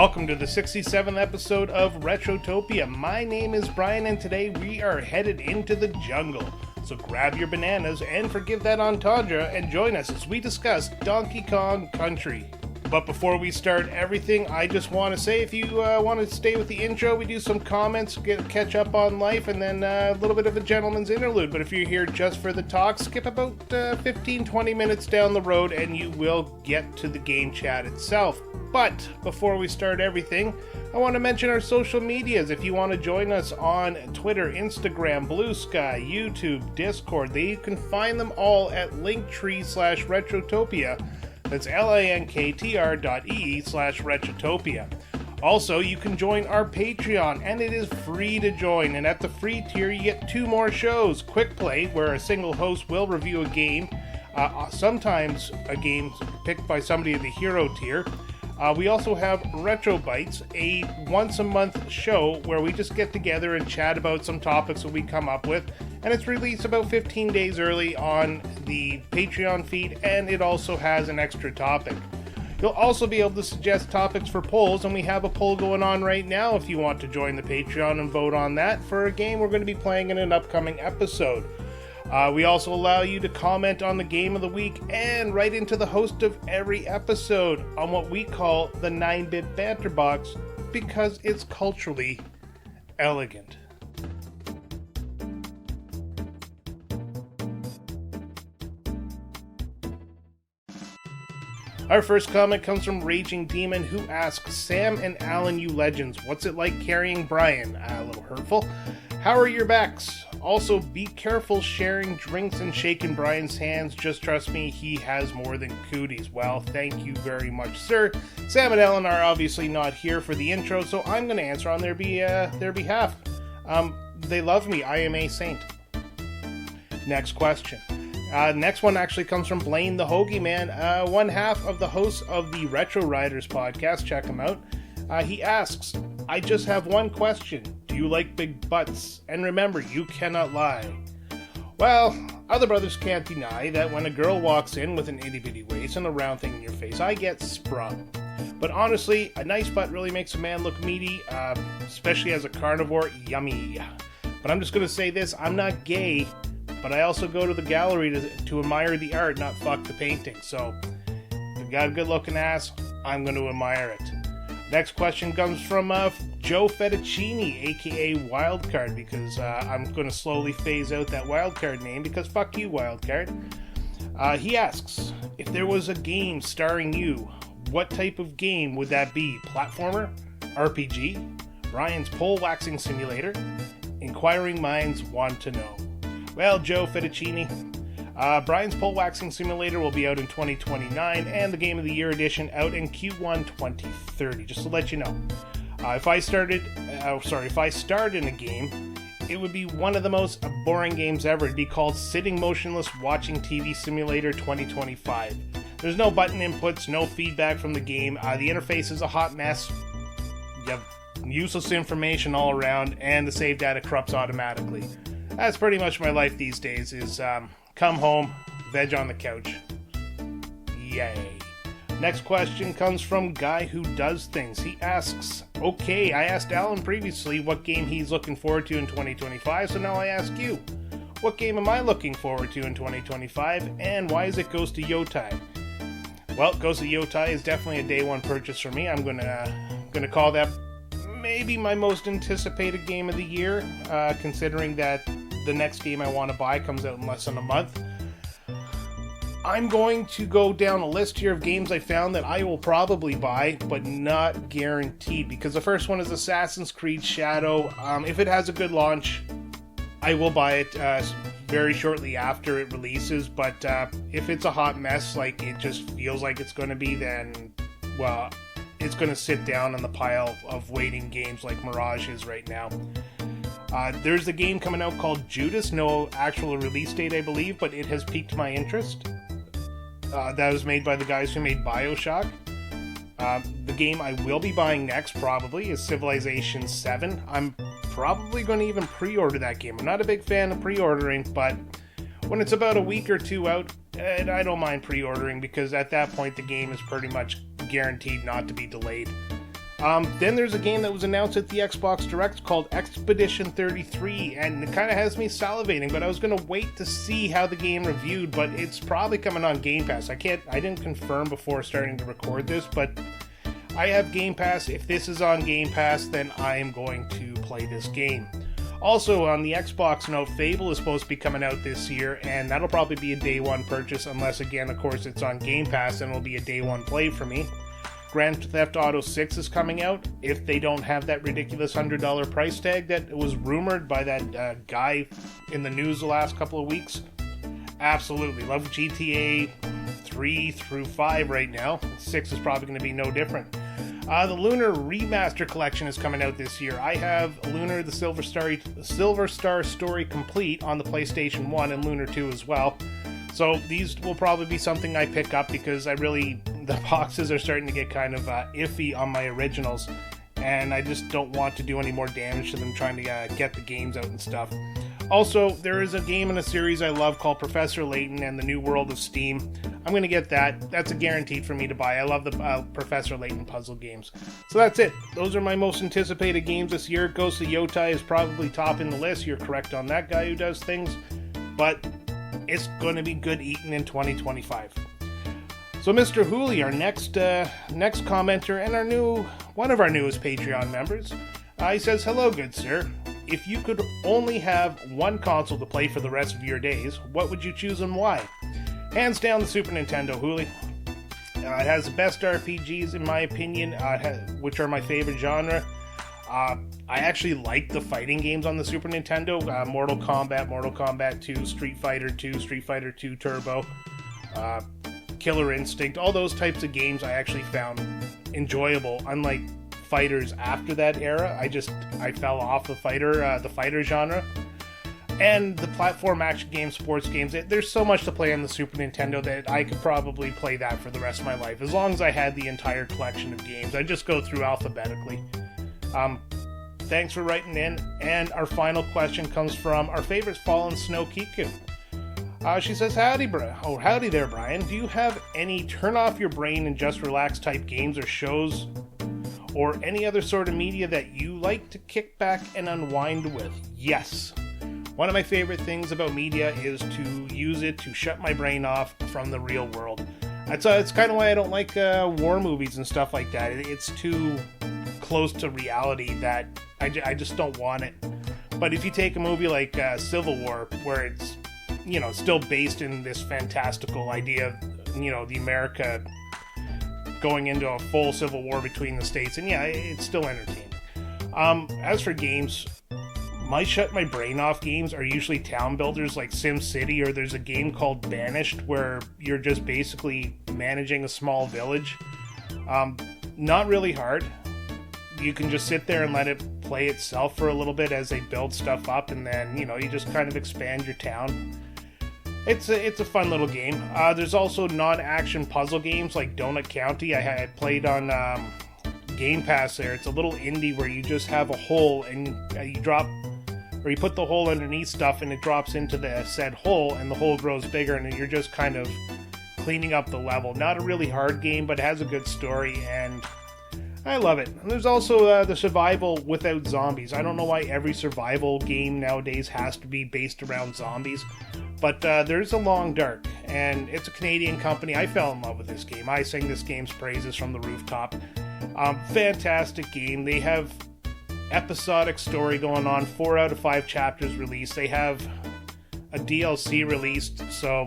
Welcome to the 67th episode of Retrotopia. My name is Brian, and today we are headed into the jungle. So grab your bananas and forgive that entendre and join us as we discuss Donkey Kong Country. But before we start everything, I just want to say if you want to stay with the intro, we do some comments, catch up on life, and then a little bit of a gentleman's interlude. But if you're here just for the talk, skip about 15-20 minutes down the road and you will get to the game chat itself. But before we start everything, I want to mention our social medias. If you want to join us on Twitter, Instagram, Blue Sky, YouTube, Discord, you can find them all at linktree/Retrotopia. That's linktr.ee/Retrotopia. Also, you can join our Patreon, and it is free to join. And at the free tier, you get 2 more shows. Quick Play, where a single host will review a game, sometimes a game picked by somebody in the hero tier. We also have Retro Bites, a once-a-month show where we just get together and chat about some topics that we come up with. And it's released about 15 days early on the Patreon feed, and it also has an extra topic. You'll also be able to suggest topics for polls, and we have a poll going on right now if you want to join the Patreon and vote on that for a game we're going to be playing in an upcoming episode. We also allow you to comment on the game of the week and write into the host of every episode on what we call the 9-bit banter box because it's culturally elegant. Our first comment comes from Raging Demon, who asks, Sam and Alan, you legends, what's it like carrying Brian? A little hurtful. How are your backs? Also, be careful sharing drinks and shaking Brian's hands. Just trust me, he has more than cooties. Well, thank you very much, sir. Sam and Alan are obviously not here for the intro, so I'm going to answer on their behalf. They love me. I am a saint. Next question. Next one actually comes from Blaine the Hoagie Man, one half of the host of the Retro Riders podcast. Check him out. He asks, I just have one question. Do you like big butts? And remember, you cannot lie. Well, other brothers can't deny that when a girl walks in with an itty-bitty waist and a round thing in your face, I get sprung. But honestly, a nice butt really makes a man look meaty, especially as a carnivore. Yummy. But I'm just going to say this, I'm not gay, but I also go to the gallery to admire the art, not fuck the painting. So, if you got a good-looking ass, I'm going to admire it. Next question comes from Joe Fettuccini, aka Wildcard, because I'm going to slowly phase out that Wildcard name, because fuck you, Wildcard. He asks, if there was a game starring you, what type of game would that be? Platformer? RPG? Brian's pole waxing simulator? Inquiring minds want to know. Well, Joe Fettuccini, Brian's Pole Waxing Simulator will be out in 2029, and the Game of the Year edition out in Q1 2030, just to let you know. If I start in a game, it would be one of the most boring games ever. It'd be called Sitting Motionless Watching TV Simulator 2025. There's no button inputs, no feedback from the game. The interface is a hot mess. You have useless information all around, and the save data corrupts automatically. That's pretty much my life these days, is come home, veg on the couch. Yay. Next question comes from Guy Who Does Things. He asks, okay, I asked Alan previously what game he's looking forward to in 2025, so now I ask you, what game am I looking forward to in 2025, and why is it Ghost of Yotai? Well, Ghost of Yotai is definitely a day one purchase for me. I'm gonna call that maybe my most anticipated game of the year, considering that the next game I want to buy comes out in less than a month. I'm going to go down a list here of games I found that I will probably buy, but not guaranteed, because the first one is Assassin's Creed Shadow. If it has a good launch, I will buy it very shortly after it releases, but if it's a hot mess, like it just feels like it's going to be, then, well, it's going to sit down on the pile of waiting games like Mirage is right now. There's a game coming out called Judas, no actual release date I believe, but it has piqued my interest. That was made by the guys who made BioShock. The game I will be buying next probably is Civilization 7. I'm probably going to even pre-order that game. I'm not a big fan of pre-ordering, but when it's about a week or two out, I don't mind pre-ordering, because at that point the game is pretty much guaranteed not to be delayed. Then there's a game that was announced at the Xbox Direct called Expedition 33, and it kind of has me salivating, but I was going to wait to see how the game reviewed, but it's probably coming on Game Pass. I didn't confirm before starting to record this, but I have Game Pass. If this is on Game Pass, then I am going to play this game. Also, on the Xbox note, Fable is supposed to be coming out this year, and that'll probably be a day one purchase, unless, again, of course, it's on Game Pass, and it'll be a day one play for me. Grand Theft Auto 6 is coming out, if they don't have that ridiculous $100 price tag that was rumored by that guy in the news the last couple of weeks. Absolutely. Love GTA 3 through 5 right now. 6 is probably going to be no different. The Lunar Remaster Collection is coming out this year. I have Lunar the Silver Star Story Complete on the PlayStation 1 and Lunar 2 as well. So these will probably be something I pick up because the boxes are starting to get kind of iffy on my originals, and I just don't want to do any more damage to them trying to get the games out and stuff. Also, there is a game in a series I love called Professor Layton and the New World of Steam. I'm going to get that. That's a guaranteed for me to buy. I love the Professor Layton puzzle games. So that's it. Those are my most anticipated games this year. Ghost of Yotai is probably top in the list. You're correct on that, guy who does things. But it's going to be good eating in 2025. So Mr. Hooley, our next commenter and one of our newest Patreon members, he says, "Hello, good sir. If you could only have one console to play for the rest of your days, what would you choose and why?" Hands down, the Super Nintendo, Hooley. It has the best RPGs, in my opinion, which are my favorite genre. I actually like the fighting games on the Super Nintendo. Mortal Kombat 2, Street Fighter 2, Street Fighter 2 Turbo, Killer Instinct. All those types of games I actually found enjoyable, unlike fighters after that era. I fell off the fighter genre. And the platform action games, sports games, there's so much to play on the Super Nintendo that I could probably play that for the rest of my life. As long as I had the entire collection of games. I just go through alphabetically. Thanks for writing in. And our final question comes from our favorite Fallen Snow Kiku. She says, howdy there, Brian. Do you have any turn off your brain and just relax type games or shows or any other sort of media that you like to kick back and unwind with? Yes. One of my favorite things about media is to use it to shut my brain off from the real world. It's kind of why I don't like war movies and stuff like that. It's too close to reality that I just don't want it. But if you take a movie like Civil War, where it's, still based in this fantastical idea of, the America going into a full civil war between the states, and yeah, it's still entertaining. As for games, my shut my brain off games are usually town builders like SimCity, or there's a game called Banished where you're just basically managing a small village. Not really hard. You can just sit there and let it play itself for a little bit as they build stuff up, and then, you just kind of expand your town. It's a fun little game. There's also non-action puzzle games like Donut County. I had played on Game Pass there. It's a little indie where you just have a hole and you put the hole underneath stuff and it drops into the said hole and the hole grows bigger and you're just kind of cleaning up the level. Not a really hard game, but it has a good story and I love it. And there's also the survival without zombies. I don't know why every survival game nowadays has to be based around zombies, but there's A Long Dark, and it's a Canadian company. I fell in love with this game. I sing this game's praises from the rooftop. Fantastic game. They have episodic story going on, 4 out of 5 chapters released. They have a DLC released, so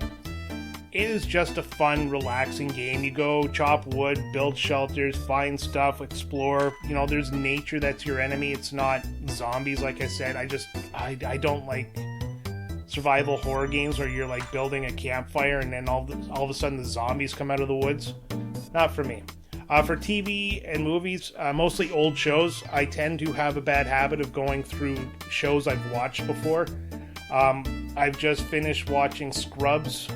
it is just a fun, relaxing game. You go chop wood, build shelters, find stuff, explore. There's nature that's your enemy. It's not zombies, like I said. I don't like survival horror games where you're like building a campfire and then all of a sudden the zombies come out of the woods. Not for me. For TV and movies, mostly old shows. I tend to have a bad habit of going through shows I've watched before. I've just finished watching Scrubs.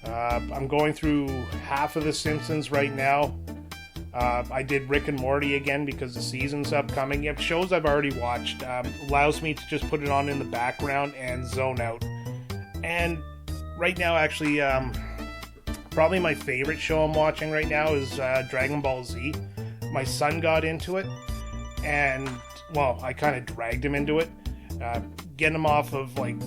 I'm going through half of The Simpsons right now. I did Rick and Morty again because the season's upcoming. Yep, shows I've already watched allows me to just put it on in the background and zone out. And right now, actually, probably my favorite show I'm watching right now is Dragon Ball Z. My son got into it, and, well, I kind of dragged him into it. Getting him off of, like,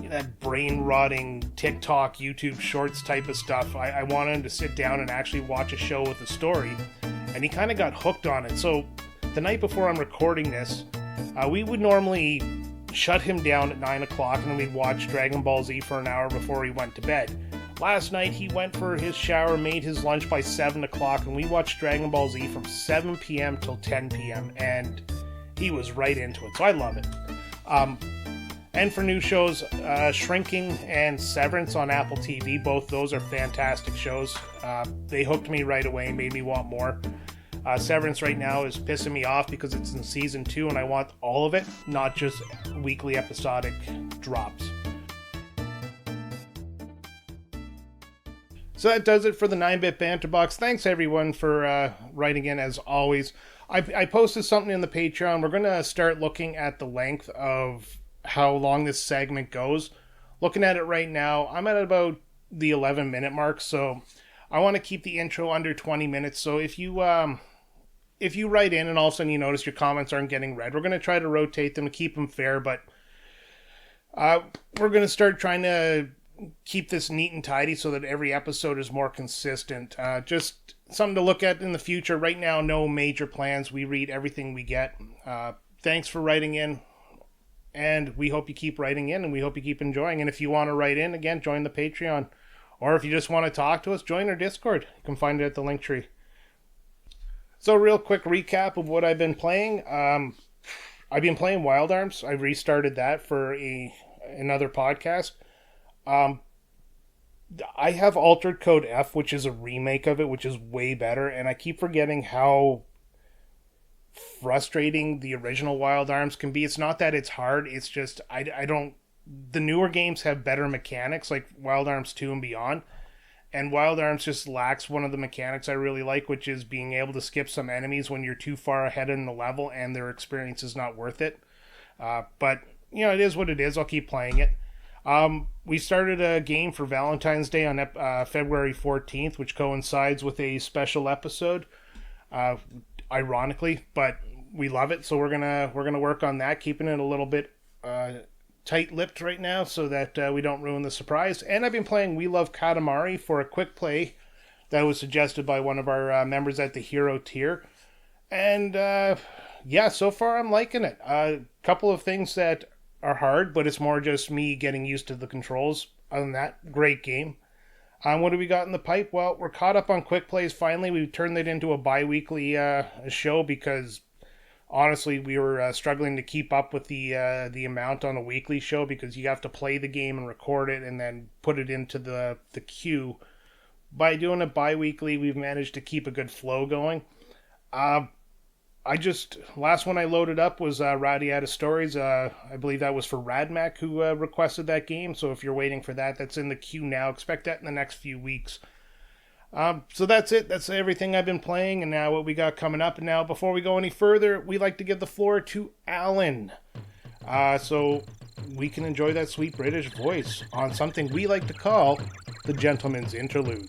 that brain-rotting TikTok, YouTube Shorts type of stuff. I wanted him to sit down and actually watch a show with a story, and he kind of got hooked on it. So the night before I'm recording this, we would normally shut him down at 9 o'clock, and then we'd watch Dragon Ball Z for an hour before he went to bed. Last night, he went for his shower, made his lunch by 7 o'clock, and we watched Dragon Ball Z from 7 p.m. till 10 p.m., and he was right into it, so I love it. And for new shows, Shrinking and Severance on Apple TV, both those are fantastic shows. They hooked me right away and made me want more. Severance right now is pissing me off because it's in season 2 and I want all of it, not just weekly episodic drops. So that does it for the 9-Bit Banter Box. Thanks everyone for writing in as always. I posted something in the Patreon. We're going to start looking at the length of how long this segment goes. Looking at it right now, I'm at about the 11-minute mark, so I want to keep the intro under 20 minutes. So if you write in and all of a sudden you notice your comments aren't getting read, we're going to try to rotate them to keep them fair, but we're going to start trying to keep this neat and tidy so that every episode is more consistent. Just something to look at in the future. Right now, no major plans. We read everything we get. Thanks for writing in. And we hope you keep writing in, and we hope you keep enjoying. And if you want to write in, again, join the Patreon. Or if you just want to talk to us, join our Discord. You can find it at the link tree. So, real quick recap of what I've been playing. I've been playing Wild Arms. I restarted that for another podcast. I have Altered Code F, which is a remake of it, which is way better. And I keep forgetting how frustrating the original Wild Arms can be. It's not that it's hard, it's just the newer games have better mechanics, like Wild Arms 2 and beyond, and Wild Arms just lacks one of the mechanics I really like, which is being able to skip some enemies when you're too far ahead in the level and their experience is not worth it. But it is what it is. I'll keep playing it. We started a game for Valentine's Day on February 14th, which coincides with a special episode. Ironically, but we love it, so we're gonna work on that, keeping it a little bit tight-lipped right now so that we don't ruin the surprise. And I've been playing We Love Katamari for a quick play that was suggested by one of our members at the Hero tier, and so far I'm liking it. A couple of things that are hard, but it's more just me getting used to the controls. Other than that, great game. What do we got in the pipe? Well, we're caught up on quick plays. Finally, we've turned it into a bi-weekly show because, honestly, we were struggling to keep up with the amount on a weekly show because you have to play the game and record it and then put it into the queue. By doing it bi-weekly, we've managed to keep a good flow going. Last one I loaded up was Radiata Stories. I believe that was for Radmac who requested that game. So if you're waiting for that, that's in the queue now. Expect that in the next few weeks. So that's it. That's everything I've been playing and now what we got coming up. And now before we go any further, we like to give the floor to Alan. So we can enjoy that sweet British voice on something we like to call the Gentleman's Interlude.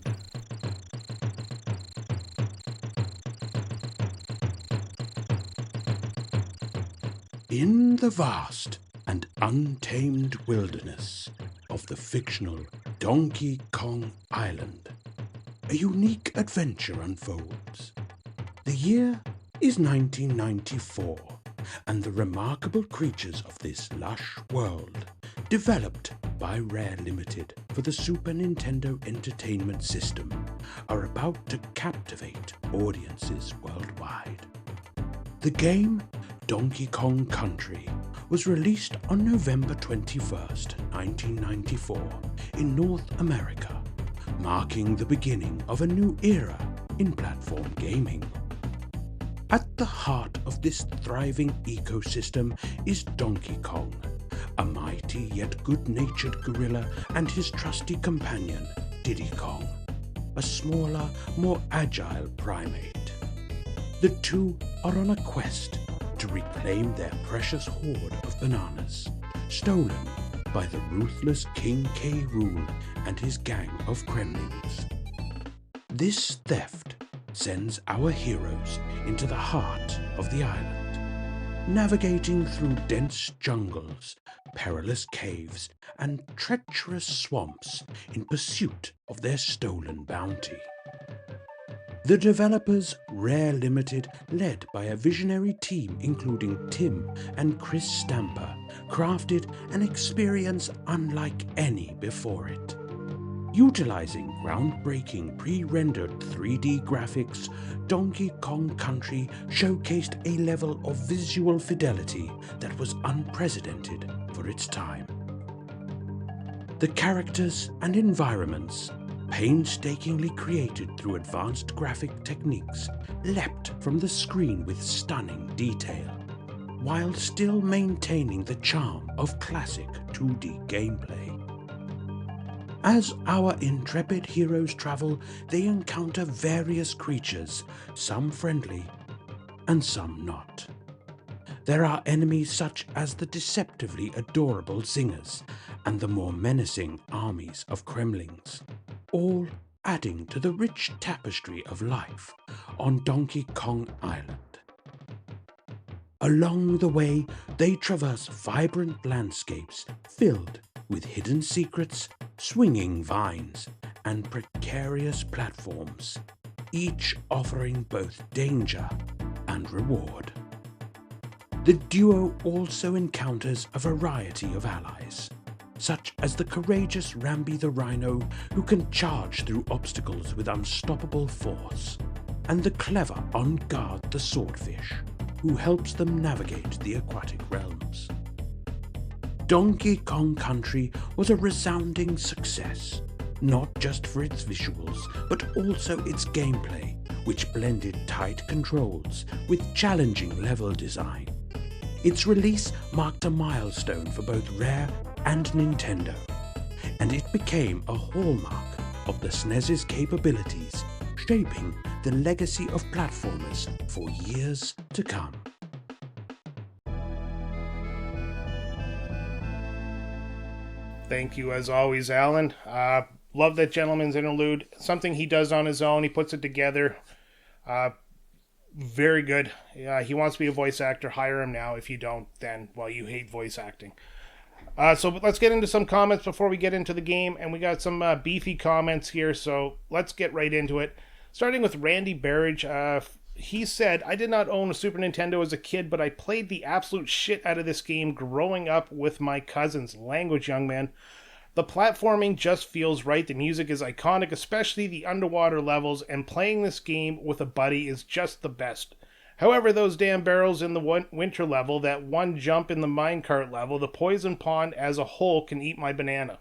In the vast and untamed wilderness of the fictional Donkey Kong Island, a unique adventure unfolds. The year is 1994, and the remarkable creatures of this lush world, developed by Rare Limited for the Super Nintendo Entertainment System, are about to captivate audiences worldwide. The game Donkey Kong Country was released on November 21st, 1994 in North America, marking the beginning of a new era in platform gaming. At the heart of this thriving ecosystem is Donkey Kong, a mighty yet good-natured gorilla, and his trusty companion, Diddy Kong, a smaller, more agile primate. The two are on a quest to reclaim their precious hoard of bananas, stolen by the ruthless King K. Rool and his gang of gremlins. This theft sends our heroes into the heart of the island, navigating through dense jungles, perilous caves, and treacherous swamps in pursuit of their stolen bounty. The developers, Rare Limited, led by a visionary team including Tim and Chris Stamper, crafted an experience unlike any before it. Utilizing groundbreaking pre-rendered 3D graphics, Donkey Kong Country showcased a level of visual fidelity that was unprecedented for its time. The characters and environments, painstakingly created through advanced graphic techniques, leapt from the screen with stunning detail, while still maintaining the charm of classic 2D gameplay. As our intrepid heroes travel, they encounter various creatures, some friendly and some not. There are enemies such as the deceptively adorable zingers and the more menacing armies of Kremlings, all adding to the rich tapestry of life on Donkey Kong Island. Along the way, they traverse vibrant landscapes filled with hidden secrets, swinging vines, and precarious platforms, each offering both danger and reward. The duo also encounters a variety of allies, such as the courageous Rambi the Rhino, who can charge through obstacles with unstoppable force, and the clever On Guard the Swordfish, who helps them navigate the aquatic realms. Donkey Kong Country was a resounding success, not just for its visuals, but also its gameplay, which blended tight controls with challenging level design. Its release marked a milestone for both Rare and Nintendo, and it became a hallmark of the SNES's capabilities, shaping the legacy of platformers for years to come. Thank you, as always, Alan. Love that gentleman's interlude. Something he does on his own. He puts it together. Very good. He wants to be a voice actor. Hire him now. If you don't, then, well, you hate voice acting. So let's get into some comments before we get into the game. And we got some beefy comments here, so let's get right into it. Starting with Randy Barrage. He said, I did not own a Super Nintendo as a kid, but I played the absolute shit out of this game growing up with my cousins. Language, young man. The platforming just feels right. The music is iconic, especially the underwater levels, and playing this game with a buddy is just the best. However, those damn barrels in the winter level, that one jump in the minecart level, the poison pond as a whole can eat my banana.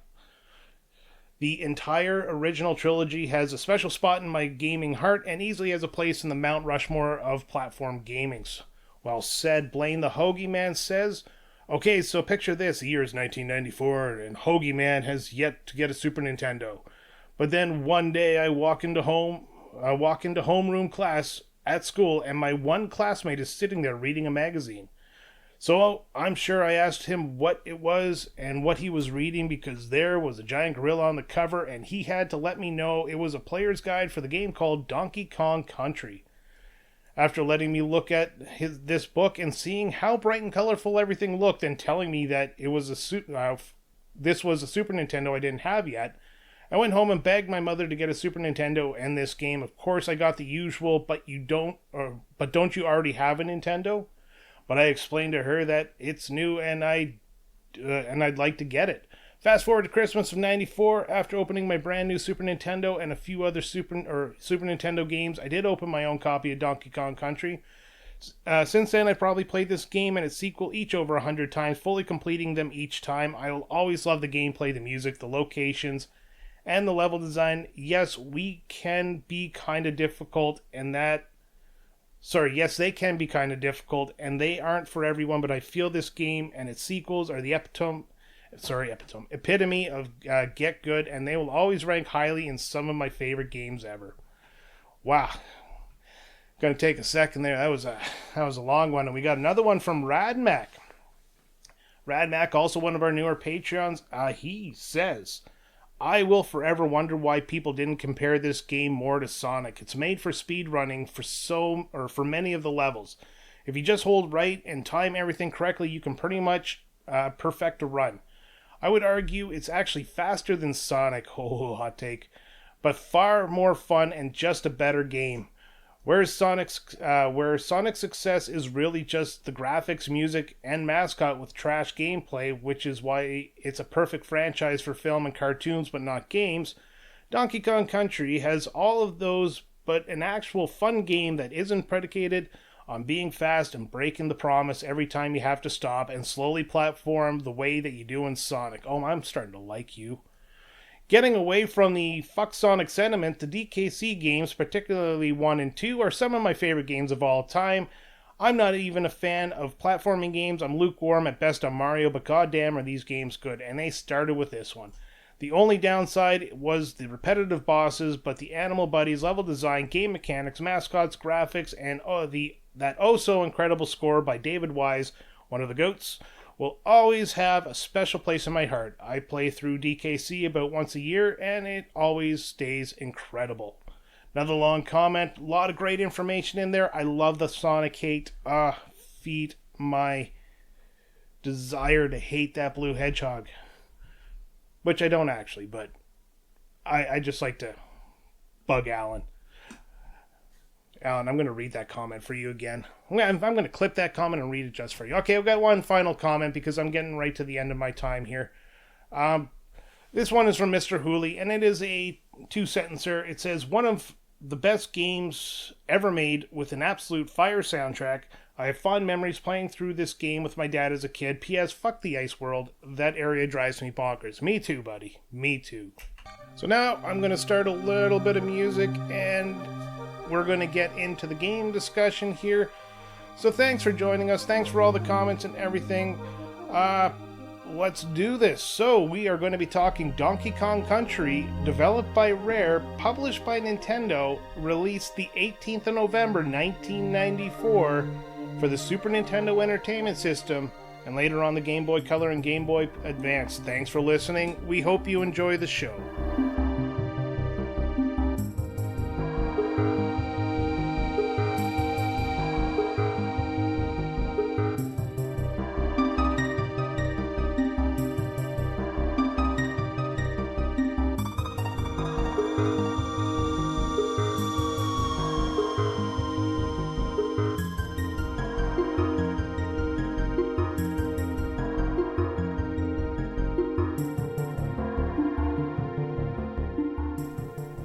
The entire original trilogy has a special spot in my gaming heart and easily has a place in the Mount Rushmore of platform gamings. Well said. Blaine the Hoagie Man says, okay, so picture this. The year is 1994 and Hoagie Man has yet to get a Super Nintendo. But then one day I walk into homeroom class at school and my one classmate is sitting there reading a magazine. So I'm sure I asked him what it was and what he was reading because there was a giant gorilla on the cover and he had to let me know it was a player's guide for the game called Donkey Kong Country. After letting me look at this book and seeing how bright and colorful everything looked and telling me that it was this was a Super Nintendo I didn't have yet, I went home and begged my mother to get a Super Nintendo and this game. Of course, I got the usual, but don't you already have a Nintendo? But I explained to her that it's new and I'd like to get it. Fast forward to Christmas of '94, after opening my brand new Super Nintendo and a few other Super Nintendo games, I did open my own copy of Donkey Kong Country. Since then, I've probably played this game and its sequel each over 100 times, fully completing them each time. I will always love the gameplay, the music, the locations, and the level design. Yes, they can be kind of difficult, and they aren't for everyone, but I feel this game and its sequels are the epitome of get good, and they will always rank highly in some of my favorite games ever. Wow. Gonna take a second there. That was a long one, and we got another one from Radmac. Radmac, also one of our newer Patreons. He says, I will forever wonder why people didn't compare this game more to Sonic. It's made for speedrunning for many of the levels. If you just hold right and time everything correctly, you can pretty much perfect a run. I would argue it's actually faster than Sonic, hot take, but far more fun and just a better game. Where Sonic's success is really just the graphics, music, and mascot with trash gameplay, which is why it's a perfect franchise for film and cartoons but not games. Donkey Kong Country has all of those, but an actual fun game that isn't predicated on being fast and breaking the promise every time you have to stop and slowly platform the way that you do in Sonic. Oh, I'm starting to like you. Getting away from the fuck Sonic sentiment, the DKC games, particularly 1 and 2, are some of my favorite games of all time. I'm not even a fan of platforming games. I'm lukewarm at best on Mario, but goddamn are these games good, and they started with this one. The only downside was the repetitive bosses, but the animal buddies, level design, game mechanics, mascots, graphics, and that so incredible score by David Wise, one of the GOATs, will always have a special place in my heart. I play through DKC about once a year, and it always stays incredible. Another long comment, a lot of great information in there. I love the Sonic hate. Feed my desire to hate that blue hedgehog. Which I don't actually, but I just like to bug Alan. Alan, I'm going to read that comment for you again. I'm going to clip that comment and read it just for you. Okay, I've got one final comment because I'm getting right to the end of my time here. This one is from Mr. Hooley, and it is a 2-sentencer. It says, one of the best games ever made with an absolute fire soundtrack. I have fond memories playing through this game with my dad as a kid. P.S. Fuck the ice world. That area drives me bonkers. Me too, buddy. Me too. So now I'm going to start a little bit of music, and we're going to get into the game discussion here. So thanks for joining us. Thanks for all the comments and everything. Let's do this. So we are going to be talking Donkey Kong Country, developed by Rare, published by Nintendo, released the 18th of November 1994 for the Super Nintendo Entertainment System, and later on the Game Boy Color and Game Boy Advance. Thanks for listening. We hope you enjoy the show.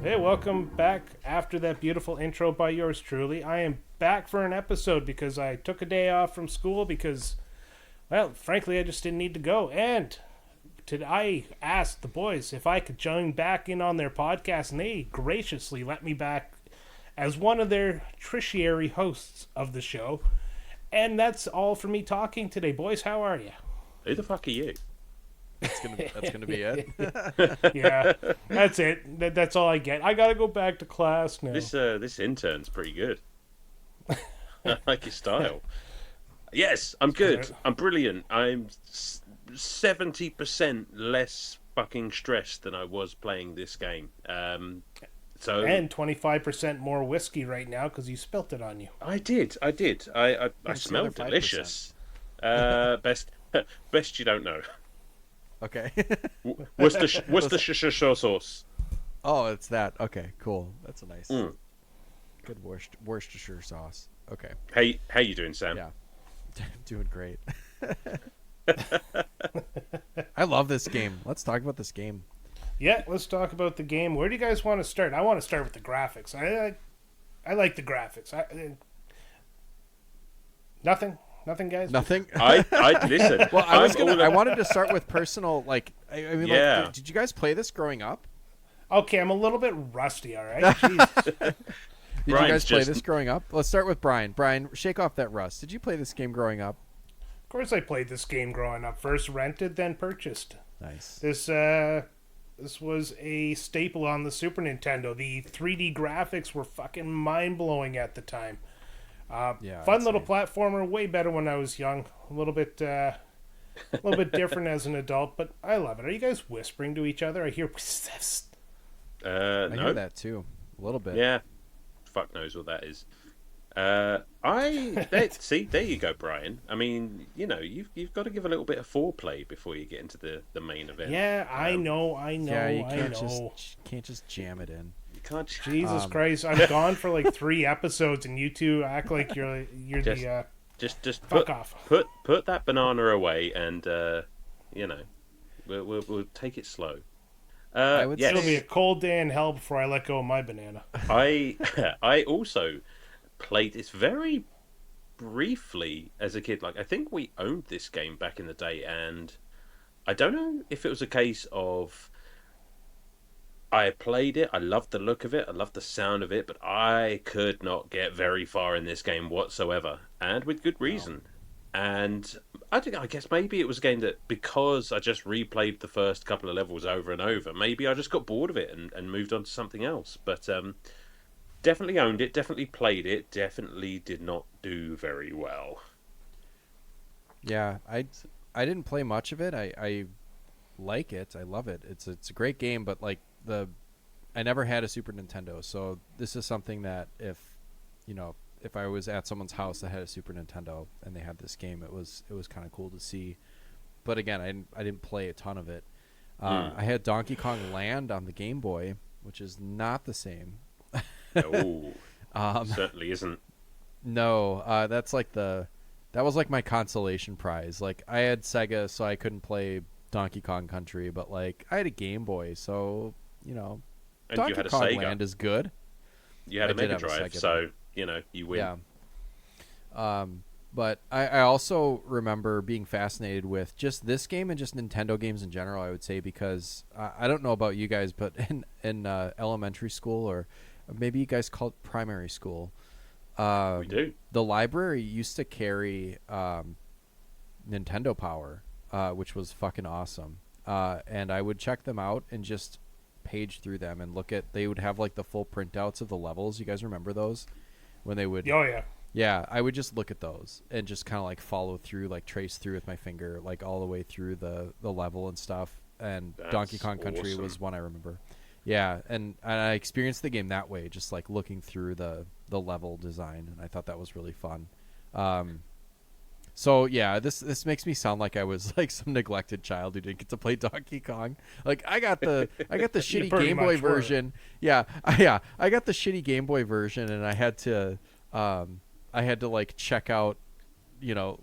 Hey, welcome back after that beautiful intro by yours truly. I am back for an episode because I took a day off from school because, well, frankly, I just didn't need to go. And I asked the boys if I could join back in on their podcast, and they graciously let me back as one of their tertiary hosts of the show. And that's all for me talking today. Boys, how are you? Who the fuck are you? That's gonna be it. Yeah, that's it. That's all I get. I gotta go back to class now. This intern's pretty good. I like your style. Yes, I'm good. I'm brilliant. I'm 70% less fucking stressed than I was playing this game. And 25% more whiskey right now because you spilt it on you. I did. I smelled delicious. Best you don't know. Okay. Worcestershire sauce. Oh, it's that. Okay, cool. That's a nice, good Worcestershire sauce. Okay. How you doing, Sam? Yeah, doing great. I love this game. Let's talk about this game. Yeah, let's talk about the game. Where do you guys want to start? I want to start with the graphics. I like the graphics. Nothing, guys. Nothing. I listen. Well, I wanted to start with personal. Like, I mean, yeah. Did you guys play this growing up? Okay, I'm a little bit rusty. All right. Jesus. Did you guys play this growing up? Let's start with Brian. Brian, shake off that rust. Did you play this game growing up? Of course, I played this game growing up. First rented, then purchased. Nice. This was a staple on the Super Nintendo. The 3D graphics were fucking mind-blowing at the time. Fun little platformer, way better when I was young. A little bit A little bit different as an adult, but I love it. Are you guys whispering to each other? I hear. I No. hear that too, a little bit. Yeah. Fuck knows what that is. See, there you go, Brian. I mean, you've got to give a little bit of foreplay before you get into the main event. Yeah, I know. Yeah, you can't just jam it in. You can't. Jesus Christ! I'm gone for like 3 episodes, and you two act like you're Just fuck off. Put that banana away, and we'll take it slow. I would It'll say be a cold day in hell before I let go of my banana. I also played this very briefly as a kid. Like, I think we owned this game back in the day, and I don't know if it was a case of I played it, I loved the look of it, I loved the sound of it, but I could not get very far in this game whatsoever, and with good reason. And I guess maybe it was a game that, because I just replayed the first couple of levels over and over, maybe I just got bored of it and moved on to something else. But definitely owned it, definitely played it, definitely did not do very well. Yeah, I didn't play much of it. I like it. I love it. It's a great game, but like I never had a Super Nintendo, so this is something that if I was at someone's house that had a Super Nintendo and they had this game, it was kind of cool to see. But again, I didn't play a ton of it. I had Donkey Kong Land on the Game Boy, which is not the same. Oh, certainly isn't. No, that was like my consolation prize. Like, I had Sega, so I couldn't play Donkey Kong Country, but like I had a Game Boy, so And Donkey you had a Kong Sega. Land is good. You had I a did Mega have a Drive, Sega, so you win. Yeah. But I also remember being fascinated with just this game and just Nintendo games in general, I would say, because I don't know about you guys, but in elementary school, or maybe you guys call it primary school, We do. the library used to carry Nintendo Power, which was fucking awesome. And I would check them out and just page through them and they would have like the full printouts of the levels. You guys remember those? When they would... Oh yeah. Yeah, I would just look at those and just kind of like follow through, like trace through with my finger, like all the way through the level and stuff. And That's Donkey Kong Country awesome. was one I remember. Yeah, and I experienced the game that way, just like looking through the level design, and I thought that was really fun. So yeah, this makes me sound like I was like some neglected child who didn't get to play Donkey Kong. Like I got the shitty pretty Game Boy much were. version. Yeah, I got the shitty Game Boy version, and I had to like check out,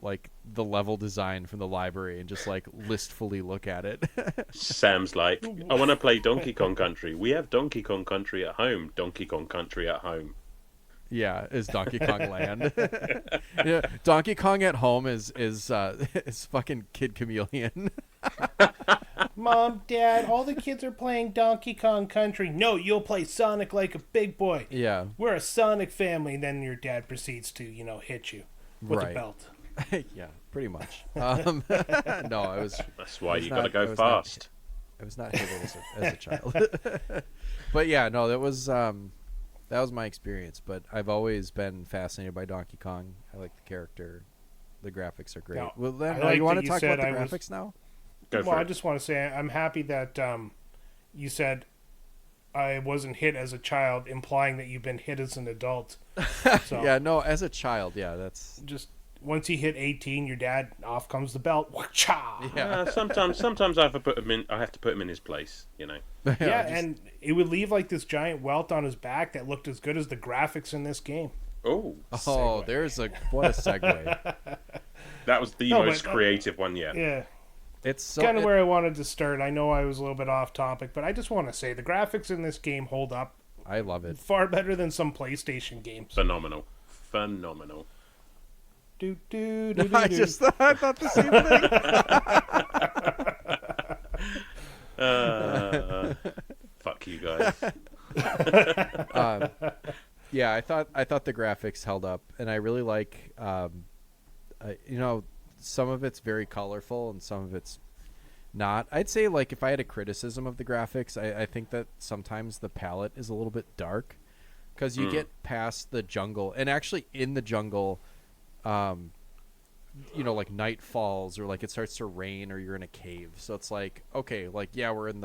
like the level design from the library and just like listfully look at it. Sam's like, I want to play Donkey Kong Country. We have Donkey Kong Country at home. Donkey Kong Country at home. Yeah, is Donkey Kong Land. Yeah, Donkey Kong at home is fucking Kid Chameleon. Mom, Dad, all the kids are playing Donkey Kong Country. No, you'll play Sonic like a big boy. Yeah. We're a Sonic family. And then your dad proceeds to, hit you with Right. a belt. Yeah, pretty much. No, I was. That's why was you not- got to I go was not- fast. I was not hit as a child. But yeah, no, that was my experience. But I've always been fascinated by Donkey Kong. I like the character. The graphics are great. Now, Well, then I like you want that to you talk said about the I was- graphics now? Go Well, for I it. just want to say I'm happy that you said I wasn't hit as a child, implying that you've been hit as an adult. So Yeah, no, as a child, yeah, that's just once you hit 18, your dad, off comes the belt. Wha-cha! yeah. Sometimes I have to put him in. I have to put him in his place. Yeah, just- and it would leave like this giant welt on his back that looked as good as the graphics in this game. Oh, Oh, there's what a segue. that was the No, most but, creative one yet. Yeah. It's so Kind of where I wanted to start. I know I was a little bit off topic, but I just want to say the graphics in this game hold up I love it. far better than some PlayStation games. Phenomenal. Do, do, do, do, I do. I thought the same thing. Fuck you guys. Yeah, I thought the graphics held up, and I really like, some of it's very colorful and some of it's not. I'd say like if I had a criticism of the graphics, I think that sometimes the palette is a little bit dark because you get past the jungle, and actually in the jungle, like night falls or like it starts to rain or you're in a cave. So it's like, okay, like yeah, we're in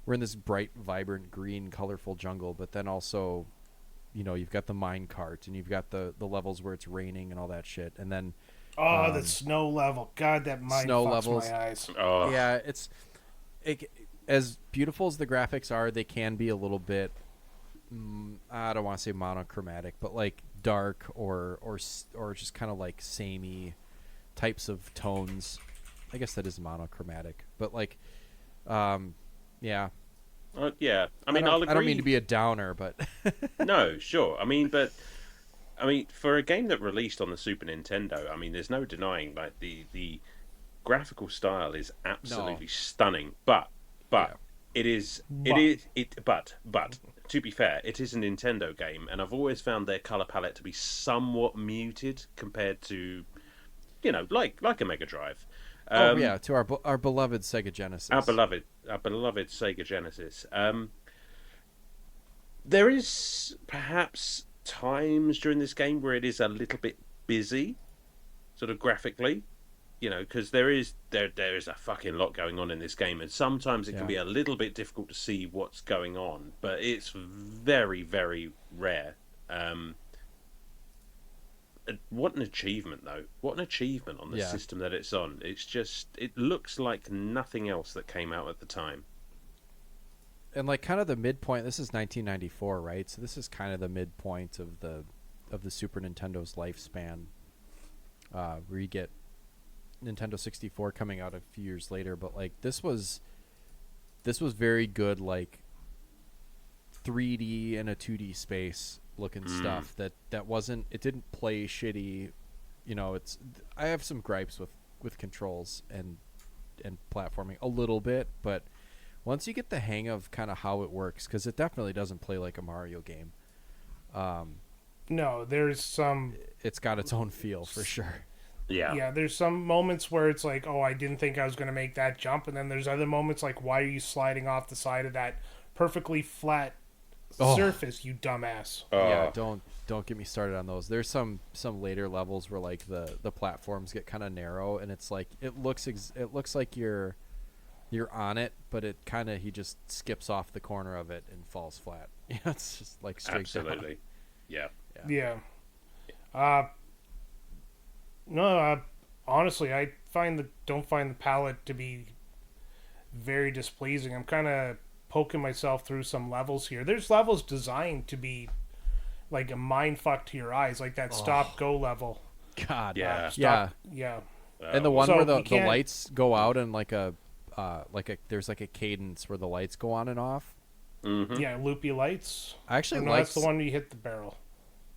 this bright, vibrant, green, colorful jungle, but then also, you've got the mine cart and you've got the levels where it's raining and all that shit, and then Oh, the snow level. God, that mind snow fucks levels. my eyes. Oh, Yeah, as beautiful as the graphics are, they can be a little bit. I don't want to say monochromatic, but like dark or just kind of like samey types of tones. I guess that is monochromatic, but like, yeah. yeah. I mean, I'll agree. I don't mean to be a downer, but No, sure. I mean, for a game that released on the Super Nintendo, I mean, there's no denying like the graphical style is absolutely stunning. But Yeah. but to be fair, it is a Nintendo game, and I've always found their color palette to be somewhat muted compared to, like a Mega Drive. to our beloved Sega Genesis. Our beloved Sega Genesis. There is perhaps times during this game where it is a little bit busy, sort of graphically, because there is a fucking lot going on in this game, and sometimes it can be a little bit difficult to see what's going on, but it's very, very rare. What an achievement, though! What an achievement on the system that it's on. It looks like nothing else that came out at the time. And like kind of the midpoint. This is 1994, right? So this is kind of the midpoint of the Super Nintendo's lifespan, where you get Nintendo 64 coming out a few years later. But like this was very good, like 3D and a 2D space looking stuff. That wasn't. It didn't play shitty. I have some gripes with controls and platforming a little bit, but once you get the hang of kind of how it works, because it definitely doesn't play like a Mario game. No, there's some. It's got its own feel for sure. Yeah. Yeah, there's some moments where it's like, oh, I didn't think I was going to make that jump, and then there's other moments like, why are you sliding off the side of that perfectly flat surface, you dumbass? Yeah, don't get me started on those. There's some later levels where like the platforms get kind of narrow, and it's like it looks like you're on it, but he just skips off the corner of it and falls flat. It's just like straight down. Yeah. No, honestly, I don't find the palette to be very displeasing. I'm kind of poking myself through some levels here. There's levels designed to be like a mind fuck to your eyes, like that stop go level. God, yeah, yeah. And the one where the can't... lights go out and there's like a cadence where the lights go on and off. Mm-hmm. Yeah, loopy lights. I actually like that's the one where you hit the barrel.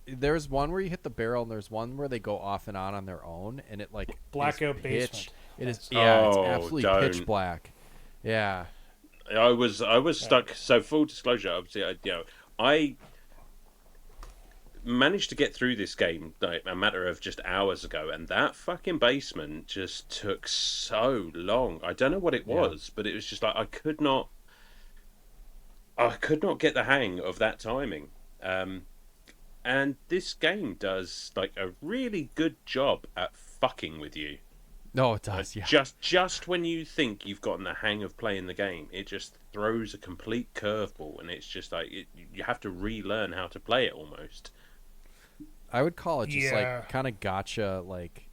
There's one where you hit the barrel, and there's one where they go off and on their own, and it like blackout basement. It is it's absolutely pitch black. Yeah, I was stuck. So full disclosure, obviously, I managed to get through this game like a matter of just hours ago, and that fucking basement just took so long. I don't know what it was, but it was just like I could not get the hang of that timing. And this game does like a really good job at fucking with you. No, it does. Yeah. Just when you think you've gotten the hang of playing the game, it just throws a complete curveball, and it's just like you have to relearn how to play it almost. I would call it just like kind of gotcha. Like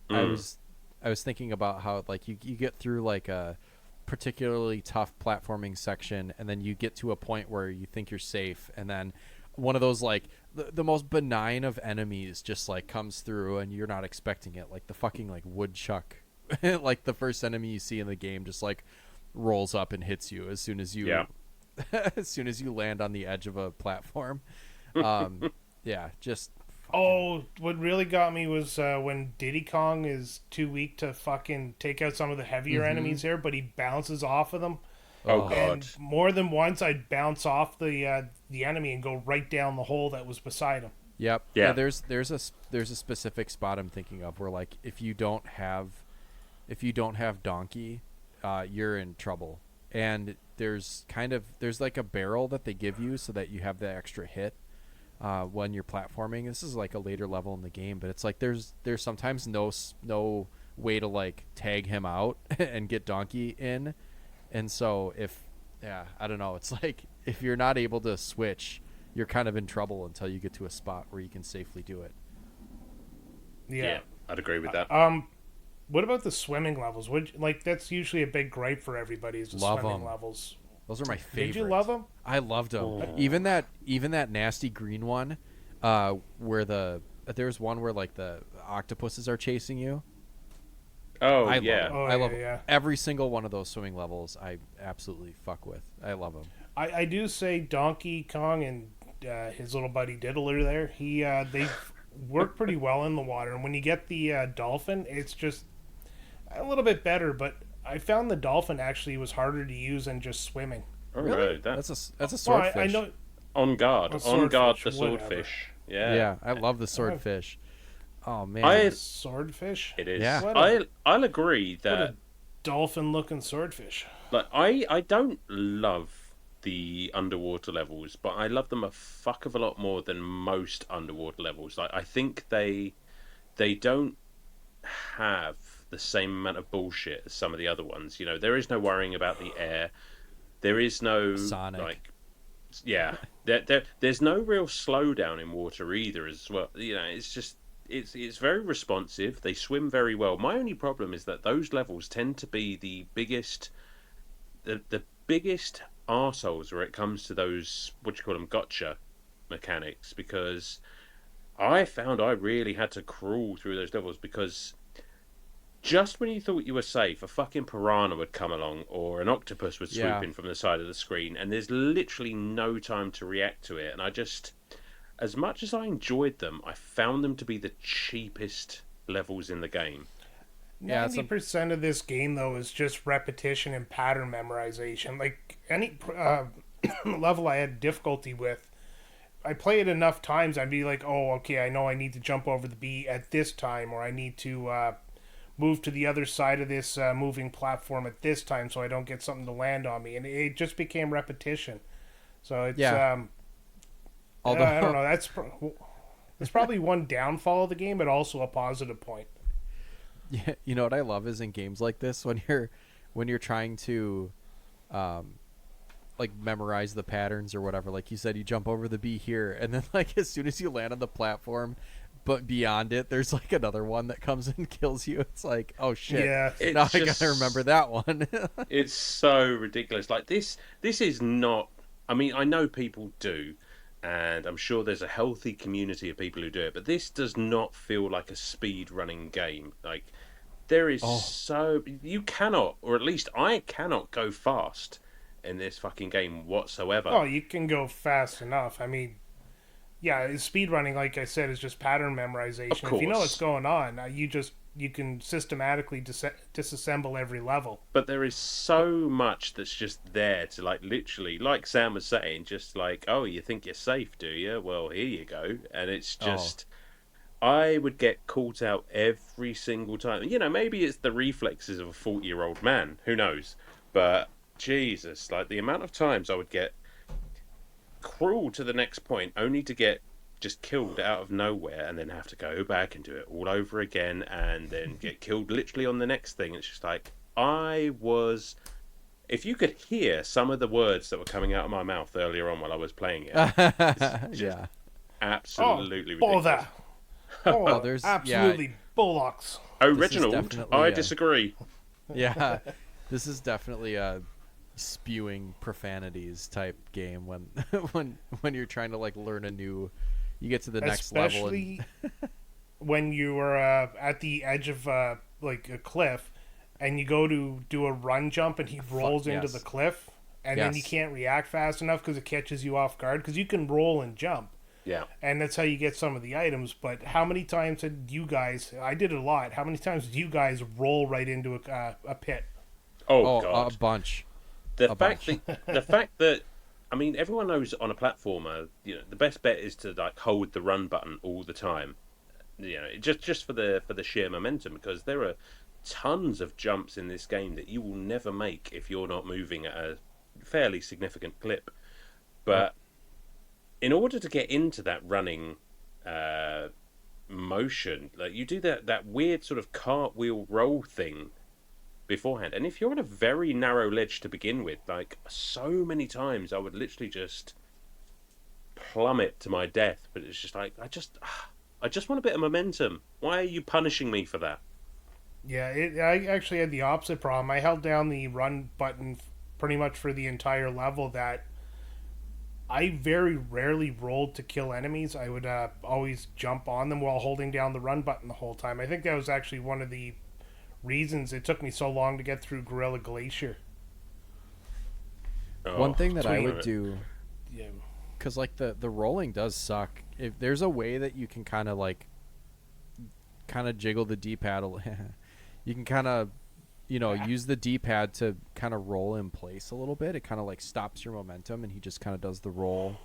I was thinking about how like you get through like a particularly tough platforming section, and then you get to a point where you think you're safe, and then one of those like the most benign of enemies just like comes through and you're not expecting it, like the fucking like woodchuck like the first enemy you see in the game just like rolls up and hits you as soon as you as soon as you land on the edge of a platform. Just oh, what really got me was when Diddy Kong is too weak to fucking take out some of the heavier enemies here, but he bounces off of them. Oh god! And more than once, I'd bounce off the enemy and go right down the hole that was beside him. Yep. Yeah. There's a specific spot I'm thinking of where like if you don't have Donkey, you're in trouble. And there's like a barrel that they give you so that you have the extra hit. when you're platforming. This is like a later level in the game, but it's like there's sometimes no way to like tag him out and get Donkey in, and so I don't know. It's like if you're not able to switch, you're kind of in trouble until you get to a spot where you can safely do it. Yeah. I'd agree with that. What about the swimming levels? That's usually a big gripe for everybody is the Love swimming 'em. levels. Those are my favorite. Did you love them? I loved them. Oh. Even that nasty green one, where there's one where like the octopuses are chasing you. Oh, I yeah. love it. Oh, I love yeah. every single one of those swimming levels. I absolutely fuck with. I love them. I do say Donkey Kong and his little buddy Diddler there, they work pretty well in the water. And when you get the dolphin, it's just a little bit better. But I found the dolphin actually was harder to use than just swimming. Oh, Really? no, That's a Well, swordfish. I know. on guard. A On guard, the swordfish, whatever. swordfish. Yeah. Yeah, I love the swordfish. Oh man. Swordfish? It is. Yeah. What a- I'll agree What that a dolphin-looking swordfish. like I don't love the underwater levels, but I love them a fuck of a lot more than most underwater levels. Like I think they don't have the same amount of bullshit as some of the other ones. You know, there is no worrying about the air. There is no Sonic. like yeah. There's no real slowdown in water either as well. You know, it's just it's very responsive. They swim very well. My only problem is that those levels tend to be the biggest arseholes where it comes to those, what you call them, gotcha mechanics, because I found I really had to crawl through those levels because just when you thought you were safe, a fucking piranha would come along or an octopus would swoop Yeah. in from the side of the screen, and there's literally no time to react to it. And I just, as much as I enjoyed them, I found them to be the cheapest levels in the game. Yeah, 90% of this game, though, is just repetition and pattern memorization. Like, any level I had difficulty with, I play it enough times, I'd be like, oh, okay, I know I need to jump over the bee at this time, or I need to move to the other side of this moving platform at this time so I don't get something to land on me. And it just became repetition. So it's, Yeah. Although I don't know, that's probably one downfall of the game, but also a positive point. Yeah, you know what I love is in games like this when you're trying to like memorize the patterns or whatever, like you said, you jump over the bee here and then like as soon as you land on the platform but beyond it there's like another one that comes and kills you. It's like, oh shit. Yeah. Now It's I just- gotta remember that one. It's so ridiculous. Like this is not. I mean, I know people do, and I'm sure there's a healthy community of people who do it. But this does not feel like a speed running game. Like there is you cannot, or at least I cannot go fast in this fucking game whatsoever. Oh, you can go fast enough. I mean, yeah, speedrunning, like I said, is just pattern memorization. Of If you know course. what's going on, you can systematically disassemble every level. But there is so much that's just there to like literally, like Sam was saying, just like, oh, you think you're safe, do you? Well, here you go. And it's just, I would get caught out every single time. You know, maybe it's the reflexes of a 40-year-old man. Who knows? But Jesus, like the amount of times I would get crawl to the next point only to get just killed out of nowhere and then have to go back and do it all over again and then get killed literally on the next thing. It's just like if you could hear some of the words that were coming out of my mouth earlier on while I was playing it, Yeah. absolutely Oh, ridiculous. bother. Oh, there's- absolutely bullocks. Oh, This is Reginald, definitely, I disagree. Yeah. This is definitely a spewing profanities type game when when you're trying to like learn you get to the next level and Especially when you are at the edge of like a cliff and you go to do a run jump and he rolls into yes. the cliff and then you Yes. can't react fast enough because it catches you off guard because you can roll and jump. Yeah. And that's how you get some of the items. But how many times did you guys? I did it a lot. How many times did you guys roll right into a pit? Oh, God. a bunch. the a fact bunch. that the fact that I mean everyone knows on a platformer, you know, the best bet is to like hold the run button all the time. You know, just for the sheer momentum, because there are tons of jumps in this game that you will never make if you're not moving at a fairly significant clip. But in order to get into that running motion, like you do that weird sort of cartwheel roll thing beforehand, and if you're on a very narrow ledge to begin with, like so many times I would literally just plummet to my death. But it's just like I just want a bit of momentum. Why are you punishing me for that? Yeah, I actually had the opposite problem. I held down the run button pretty much for the entire level. That I very rarely rolled to kill enemies. I would always jump on them while holding down the run button the whole time. I think that was actually one of the reasons it took me so long to get through Gorilla Glacier. One thing that I tweet. would do, Yeah. because like the rolling does suck. If there's a way that you can kind of jiggle the D-pad, you can kind of use the D-pad to kind of roll in place a little bit. It kind of like stops your momentum, and he just kind of does the roll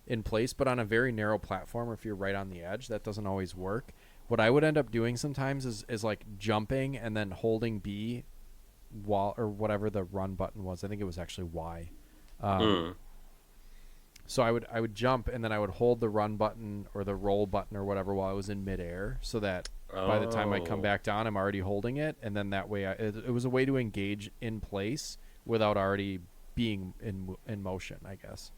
in place. But on a very narrow platform, if you're right on the edge, that doesn't always work. What I would end up doing sometimes is like jumping and then holding B while, or whatever the run button was. I think it was actually Y. So I would jump, and then I would hold the run button or the roll button or whatever while I was in midair, so that by the time I come back down, I'm already holding it, and then that way it was a way to engage in place without already being in motion, I guess.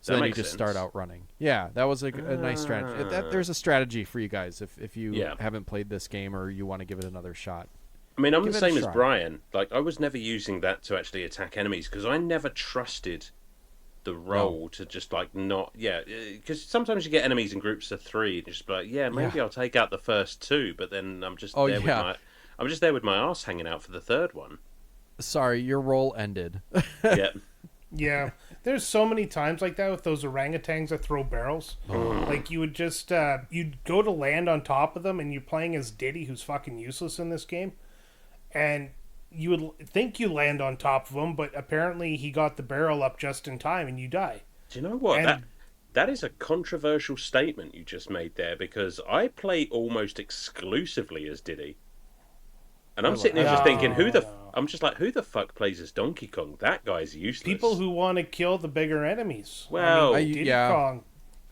So That then you makes just sense. start out running. Yeah, that was a nice strategy. There's a strategy for you guys if you haven't played this game or you want to give it another shot. I mean, I'm Give the it a same as try. Brian. Like, I was never using that to actually attack enemies because I never trusted the roll to just like not. Yeah, because sometimes you get enemies in groups of 3 and just be like, yeah, maybe I'll take out the first 2, but then I'm just there with my arse hanging out for the third one. Sorry, your roll ended. Yeah. Yeah, there's so many times like that with those orangutans that throw barrels. Like you would just you'd go to land on top of them, and you're playing as Diddy, who's fucking useless in this game, and you would think you land on top of him, but apparently he got the barrel up just in time, and you die. Do you know what? And- That is a controversial statement you just made there, because I play almost exclusively as Diddy. And I'm sitting there just thinking, I'm just like, who the fuck plays as Donkey Kong? That guy's useless. People who want to kill the bigger enemies. Well, Diddy Kong.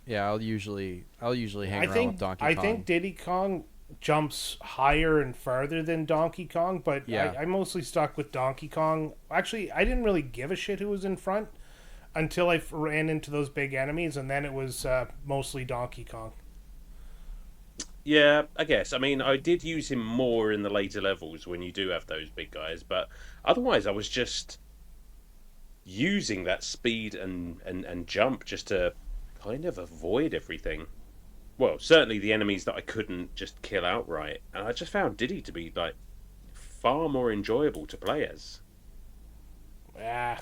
Yeah, I'll usually hang I around think with Donkey Kong. I think Diddy Kong jumps higher and farther than Donkey Kong, but I mostly stuck with Donkey Kong. Actually, I didn't really give a shit who was in front until I ran into those big enemies, and then it was mostly Donkey Kong. Yeah, I guess. I mean, I did use him more in the later levels when you do have those big guys, but otherwise I was just using that speed and jump just to kind of avoid everything. Well, certainly the enemies that I couldn't just kill outright. And I just found Diddy to be, like, far more enjoyable to play as. I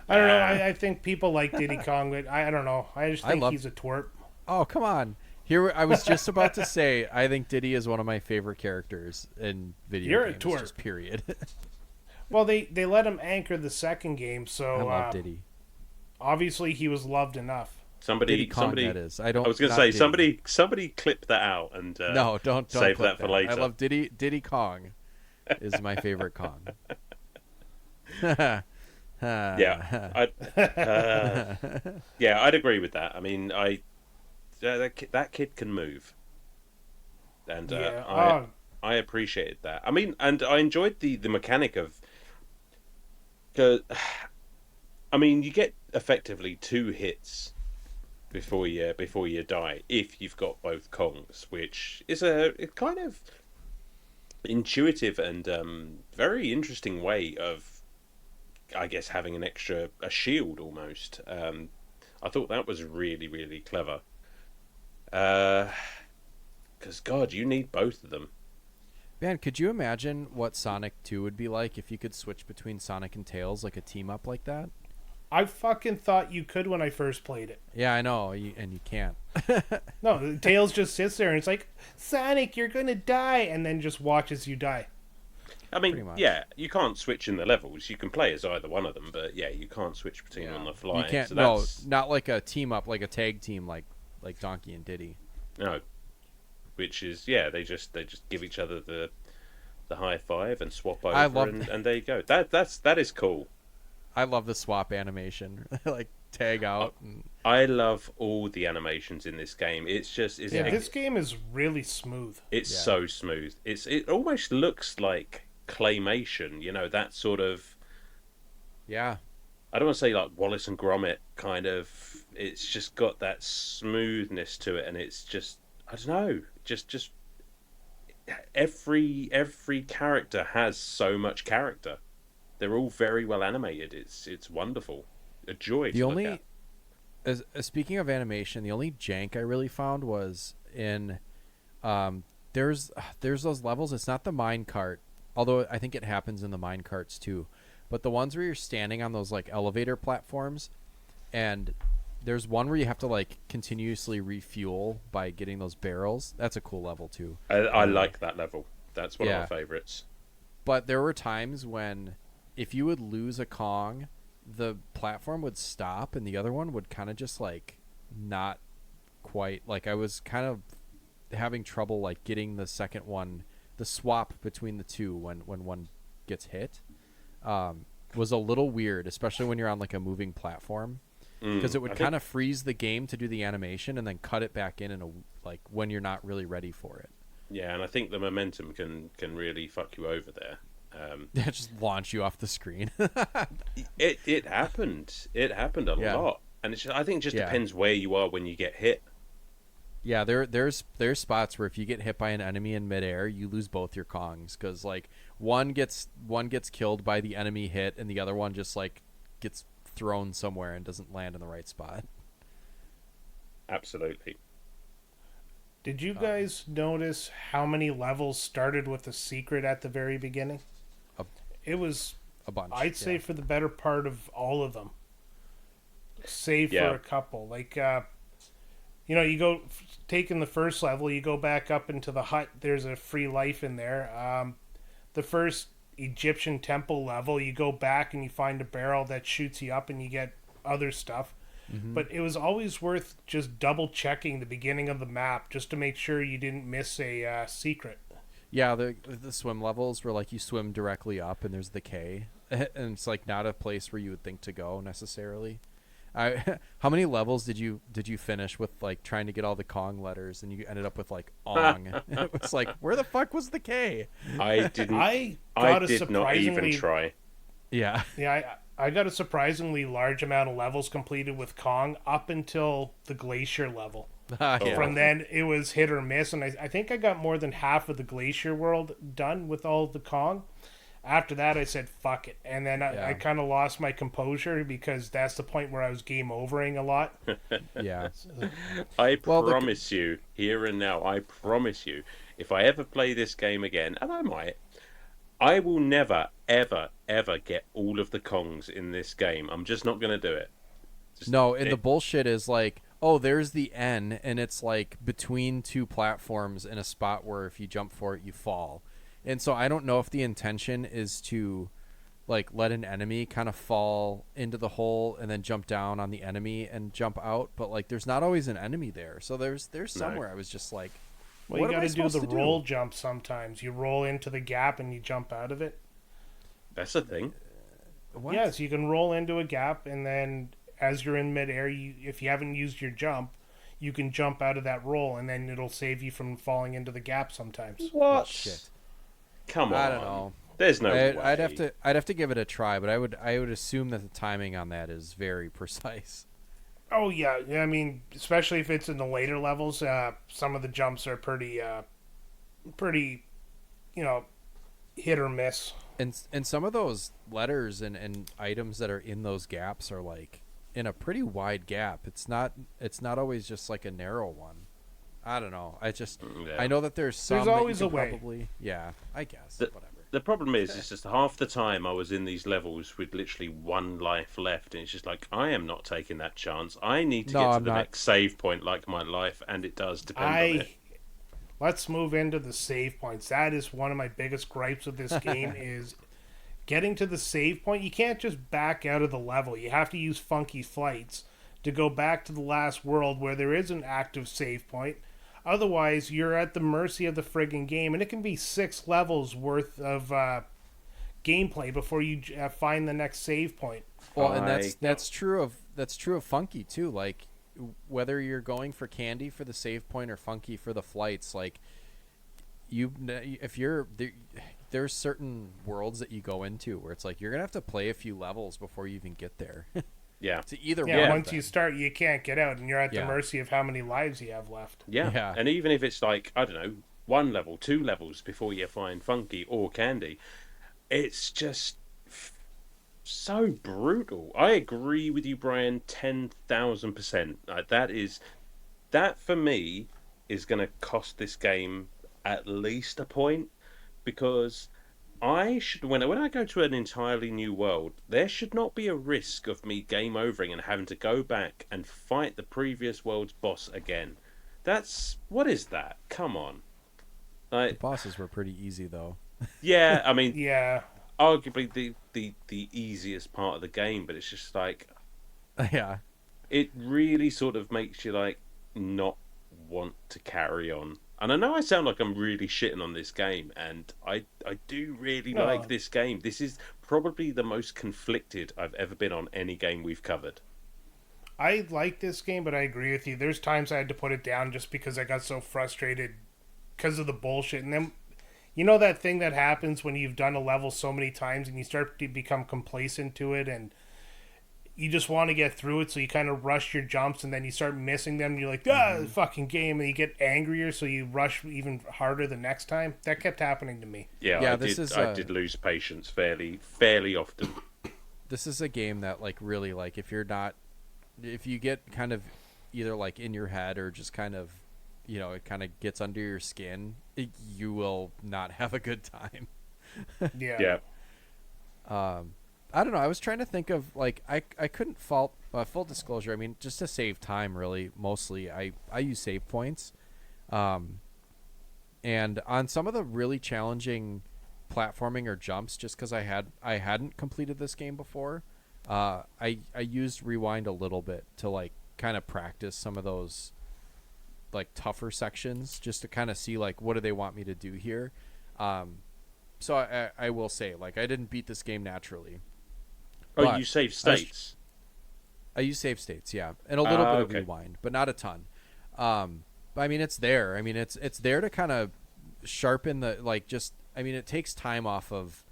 don't know. I think people like Diddy Kong, but I don't know. I just think he's a twerp. Oh, come on. Here, I was just about to say, I think Diddy is one of my favorite characters in video games. You're a twerp. Just period. Well, they let him anchor the second game, so I love Diddy. obviously he was loved enough. Diddy Kong, that is. I was going to say, somebody clip that out and no, don't save clip that for later. I love Diddy Kong. Is my favorite Kong. Yeah, I'd agree with that. I mean, that kid can move, and I appreciated that. I mean, and I enjoyed the mechanic of. I mean, you get effectively 2 hits before you die if you've got both Kongs, which is a kind of intuitive and very interesting way of, I guess, having a shield almost. I thought that was really, really clever. Because God, you need both of them. Man, could you imagine what Sonic 2 would be like if you could switch between Sonic and Tails, like a team up like that? I fucking thought you could when I first played it. Yeah, I know, and you can't. No, Tails just sits there and it's like, Sonic, you're gonna die, and then just watches you die. I mean, yeah, you can't switch in the levels. You can play as either one of them, but yeah, you can't switch between them on the fly. You can't. So No, not like a team up, like a tag team, like Donkey and Diddy. No, which is they just give each other the high five and swap over, and there you go. That is cool. I love the swap animation, like tag out. I love all the animations in this game. It's just This game is really smooth. it's so smooth. It almost looks like claymation, that sort of, Yeah. I don't want to say like Wallace and Gromit kind of. It's just got that smoothness to it, and it's just, I don't know, just every character has so much character. They're all very well animated. It's wonderful, a joy to look at. As speaking of animation, the only jank I really found was in there's those levels. It's not the mine cart, although I think it happens in the mine carts too. But the ones where you're standing on those like elevator platforms, and there's one where you have to like continuously refuel by getting those barrels. That's a cool level too. I like that level. That's one of my favorites. But there were times when if you would lose a Kong, the platform would stop and the other one would kind of just like not quite, like I was kind of having trouble like getting the second one, the swap between the two when one gets hit was a little weird, especially when you're on like a moving platform, because it would kind of freeze the game to do the animation and then cut it back in a like when you're not really ready for it. Yeah, and I think the momentum can really fuck you over there. Just launch you off the screen. It happened. It happened a lot, and I think it just depends where you are when you get hit. Yeah, there's spots where if you get hit by an enemy in midair, you lose both your Kongs, because like one gets killed by the enemy hit, and the other one just like gets thrown somewhere and doesn't land in the right spot. Absolutely. Did you guys notice how many levels started with a secret at the very beginning? It was a bunch. I'd say for the better part of all of them, save for a couple. Like, you go taking the first level, you go back up into the hut. There's a free life in there. The first Egyptian temple level, you go back and you find a barrel that shoots you up, and you get other stuff. Mm-hmm. But it was always worth just double checking the beginning of the map just to make sure you didn't miss a secret. Yeah, the swim levels where like you swim directly up and there's the K, and it's like not a place where you would think to go necessarily. How many levels did you finish with like trying to get all the Kong letters, and you ended up with like Ong? It was like, where the fuck was the K? I did not even try. Yeah. Yeah, I got a surprisingly large amount of levels completed with Kong up until the glacier level. From then, it was hit or miss, and I think I got more than half of the glacier world done with all of the Kong. After that, I said, fuck it. And then I kind of lost my composure, because that's the point where I was game overing a lot. Yeah. I promise you, here and now, I promise you, if I ever play this game again, and I might, I will never, ever, ever get all of the Kongs in this game. I'm just not going to do it. The bullshit is like, oh, there's the N, and it's like between two platforms in a spot where if you jump for it, you fall. And so I don't know if the intention is to like let an enemy kind of fall into the hole and then jump down on the enemy and jump out, but like there's not always an enemy there. So there's somewhere I was just like, well, you got to do the roll jump sometimes. You roll into the gap and you jump out of it. That's a thing. What? Yes, you can roll into a gap, and then as you're in midair, if you haven't used your jump, you can jump out of that roll, and then it'll save you from falling into the gap sometimes. What? Oh, shit. Come on. I don't know. There's no way. I'd have to give it a try, but I would assume that the timing on that is very precise. Oh yeah, I mean, especially if it's in the later levels, some of the jumps are pretty, hit or miss. And some of those letters and items that are in those gaps are like in a pretty wide gap. It's not always just like a narrow one. I don't know. I know that there's some. There's always a way. Probably. Yeah, I guess. Whatever. The problem is, it's just half the time I was in these levels with literally one life left, and it's just like, I am not taking that chance. I need to get to the next save point like my life, and it does depend on it. Let's move into the save points. That is one of my biggest gripes with this game is getting to the save point. You can't just back out of the level. You have to use funky flights to go back to the last world where there is an active save point. Otherwise, you're at the mercy of the friggin' game, and it can be 6 levels worth of gameplay before you find the next save point. Well, and that's true of Funky too. Like whether you're going for candy for the save point or funky for the flights, like if you're there, there's certain worlds that you go into where it's like you're gonna have to play a few levels before you even get there. Yeah. To either one. Yeah, once you start, you can't get out, and you're at the Yeah. mercy of how many lives you have left. Yeah. Yeah. And even if it's like, I don't know, 1 level, 2 levels before you find funky or candy, it's just so brutal. I agree with you, Brian, 10,000%. That for me is going to cost this game at least a point, because when I go to an entirely new world, there should not be a risk of me game overing and having to go back and fight the previous world's boss again. What is that? Come on. The bosses were pretty easy though. Yeah, I mean, Yeah. arguably the easiest part of the game, but it's just like, Yeah. it really sort of makes you like not want to carry on. And I know I sound like I'm really shitting on this game, and I do really like this game. This is probably the most conflicted I've ever been on any game we've covered. I like this game, but I agree with you. There's times I had to put it down just because I got so frustrated because of the bullshit. And then, you know that thing that happens when you've done a level so many times and you start to become complacent to it, and you just want to get through it, so you kind of rush your jumps, and then you start missing them, and you're like, fucking game, and you get angrier, so you rush even harder the next time. That kept happening to me. Yeah, I did lose patience fairly often. This is a game that, like, really, like, if you get kind of either, like, in your head or just kind of, you know, it kind of gets under your skin, you will not have a good time. Yeah. I don't know. I was trying to think of, like, I couldn't fault, full disclosure, I mean, just to save time, really, mostly, I use save points. And on some of the really challenging platforming or jumps, just because I hadn't completed this game before, I used rewind a little bit to, like, kind of practice some of those, like, tougher sections, just to kind of see, like, what do they want me to do here. So I will say, like, I didn't beat this game naturally. Oh, you save states? I use save states, yeah. And a little bit of okay. rewind, but not a ton. But, I mean, it's there. I mean, it's there to kind of sharpen the, like, just, I mean, it takes time off of,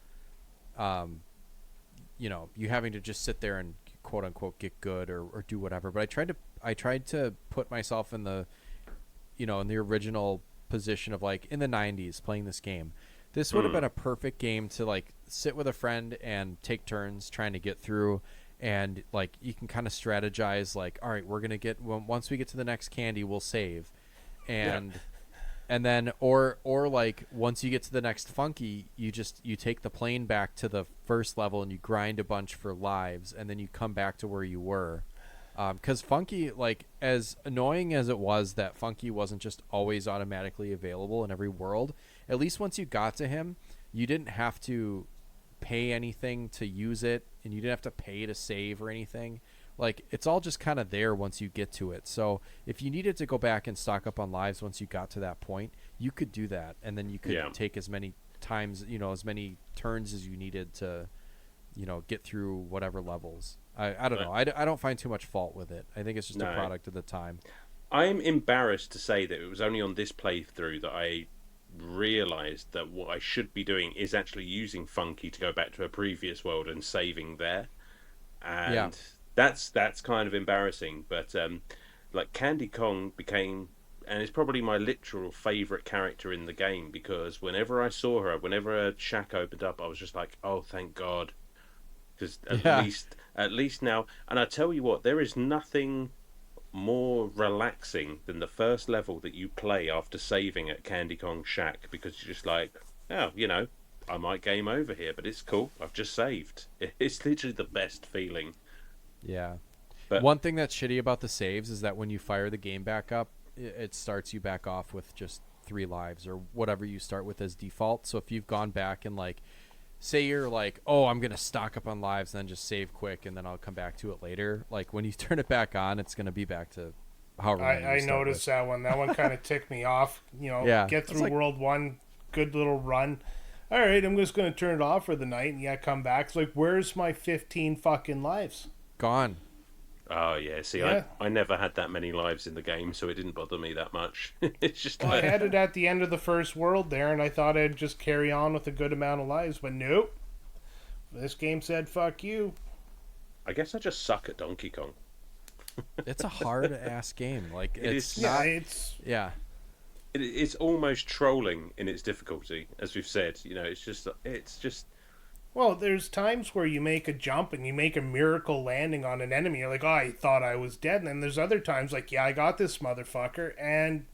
you know, you having to just sit there and quote unquote get good or do whatever. But I tried to put myself in the, you know, in the original position of, like, in the 90s playing this game. This would have been a perfect game to, like, sit with a friend and take turns trying to get through, and, like, you can kind of strategize, like, all right, we're gonna get, once we get to the next candy, we'll save, and then or like once you get to the next funky, you take the plane back to the first level and you grind a bunch for lives, and then you come back to where you were. Because funky, like, as annoying as it was that funky wasn't just always automatically available in every world, at least once you got to him, you didn't have to pay anything to use it, and you didn't have to pay to save or anything. Like, it's all just kind of there once you get to it. So if you needed to go back and stock up on lives once you got to that point, you could do that, and then you could take as many times, you know, as many turns as you needed to, you know, get through whatever levels. I don't know. I don't find too much fault with it. I think it's just a product of the time. I'm embarrassed to say that it was only on this playthrough that I realised that what I should be doing is actually using funky to go back to a previous world and saving there. And that's kind of embarrassing. But like, Candy Kong became, and it's probably my literal favourite character in the game, because whenever I saw her, whenever a shack opened up, I was just like, oh, thank God. Because at least now, and I tell you what, there is nothing more relaxing than the first level that you play after saving at Candy Kong Shack, because you're just like, oh, you know, I might game over here, but it's cool, I've just saved. It's literally the best feeling. Yeah. But one thing that's shitty about the saves is that when you fire the game back up, it starts you back off with just 3 lives or whatever you start with as default. So if you've gone back and, like, say you're like, oh, I'm going to stock up on lives and then just save quick and then I'll come back to it later. Like, when you turn it back on, it's going to be back to however many I noticed that one. That one kind of ticked me off. You know, get through World 1, good little run. All right, I'm just going to turn it off for the night. And come back. It's like, where's my 15 fucking lives? Gone. Oh yeah, see, Yeah. I never had that many lives in the game, so it didn't bother me that much. It's just Well, I like, had it at the end of the first world there, and I thought I'd just carry on with a good amount of lives, but nope. This game said, fuck you. I guess I just suck at Donkey Kong. It's a hard ass game. Like It it's is. Yeah, not. it's. Yeah, It's almost trolling in its difficulty, as we've said. It's just, Well, there's times where you make a jump and you make a miracle landing on an enemy. You're like, oh, I thought I was dead. And then there's other times like, yeah, I got this motherfucker. And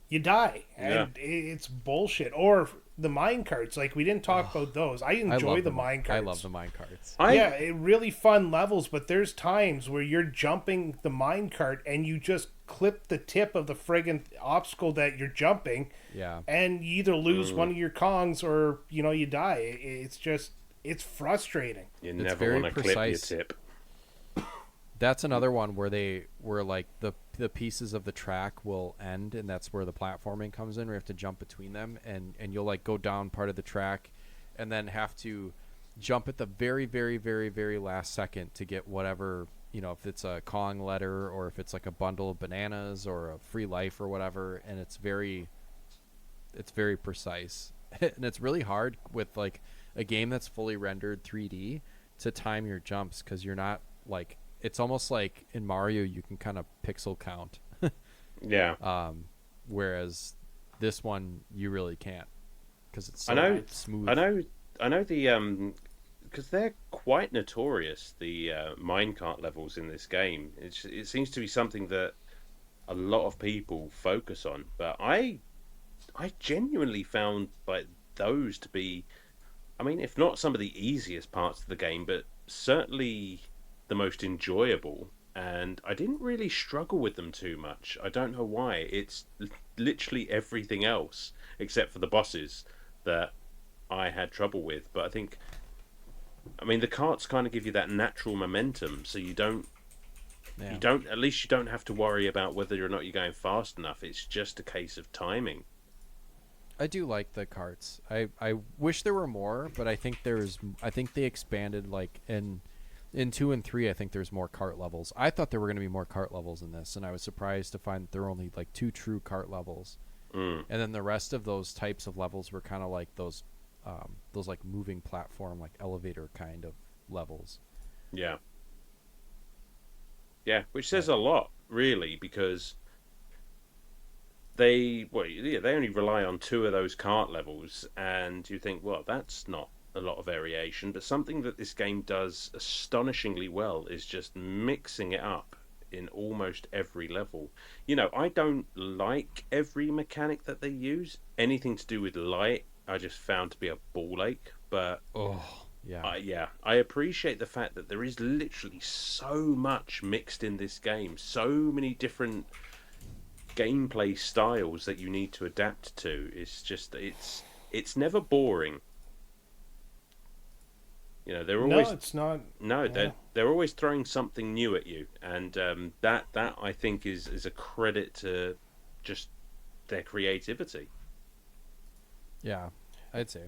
you die. And it's bullshit. Or the mine carts. Like, we didn't talk about those. I enjoy the mine carts. I love the mine carts. Yeah, really fun levels, but there's times where you're jumping the mine cart and you just clip the tip of the friggin' obstacle that you're jumping, Yeah, and you either lose one of your Kongs or, you die. It's just, it's frustrating. you It's never very want to clip your precise. tip. that's another one where like the pieces of the track will end, and that's where the platforming comes in. We have to jump between them, and you'll like go down part of the track, and then have to jump at the very, very, very, very last second to get whatever, if it's a Kong letter or if it's like a bundle of bananas or a free life or whatever. And it's very precise. And it's really hard with like a game that's fully rendered 3D to time your jumps, because you're not like, it's almost like in Mario you can kind of pixel count. Yeah. Whereas this one you really can't, because it's so I know. smooth. I know the because they're quite notorious. The minecart levels in this game. It seems to be something that a lot of people focus on. But I genuinely found like those to be, I mean, if not some of the easiest parts of the game, but certainly the most enjoyable. And I didn't really struggle with them too much. I don't know why. It's literally everything else except for the bosses that I had trouble with. But I mean, the carts kind of give you that natural momentum, so you don't, at least you don't have to worry about whether or not you're going fast enough. It's just a case of timing. I do like the carts. I wish there were more, but I think they expanded like in 2 and 3. I think there's more cart levels. I thought there were going to be more cart levels in this, and I was surprised to find that there were only like 2 true cart levels. And then the rest of those types of levels were kind of like those like moving platform, like elevator kind of levels. Yeah. Yeah, which says a lot, really, because they only rely on 2 of those cart levels, and you think, well, that's not a lot of variation. But something that this game does astonishingly well is just mixing it up in almost every level. I don't like every mechanic that they use. Anything to do with light, I just found to be a ball ache. But I appreciate the fact that there is literally so much mixed in this game, so many different gameplay styles that you need to adapt to. It's never boring. They're always, No, it's not. no, Yeah. they're always throwing something new at you, and that I think is a credit to just their creativity. Yeah, I'd say.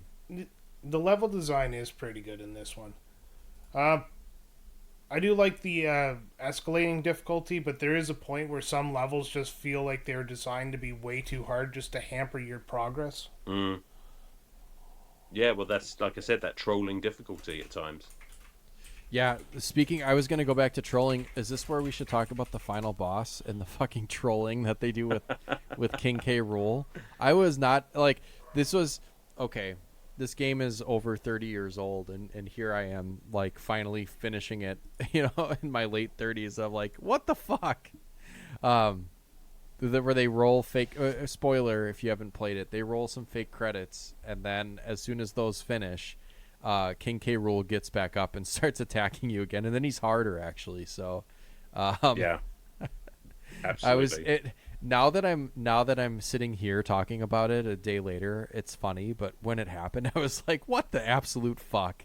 The level design is pretty good in this one. I do like the escalating difficulty, but there is a point where some levels just feel like they're designed to be way too hard just to hamper your progress. Yeah, well, that's, like I said, that trolling difficulty at times. Yeah, speaking, I was going to go back to trolling. Is this where we should talk about the final boss and the fucking trolling that they do with King K. Rool? I was not, like, this was, okay, this game is over 30 years old, and here I am, like, finally finishing it, in my late 30s. I'm like, what the fuck? Where they roll fake, spoiler if you haven't played it, they roll some fake credits, and then as soon as those finish, King K. Rool gets back up and starts attacking you again, and then he's harder actually. So, Yeah, absolutely. Now that I'm sitting here talking about it a day later, it's funny. But when it happened, I was like, "What the absolute fuck?"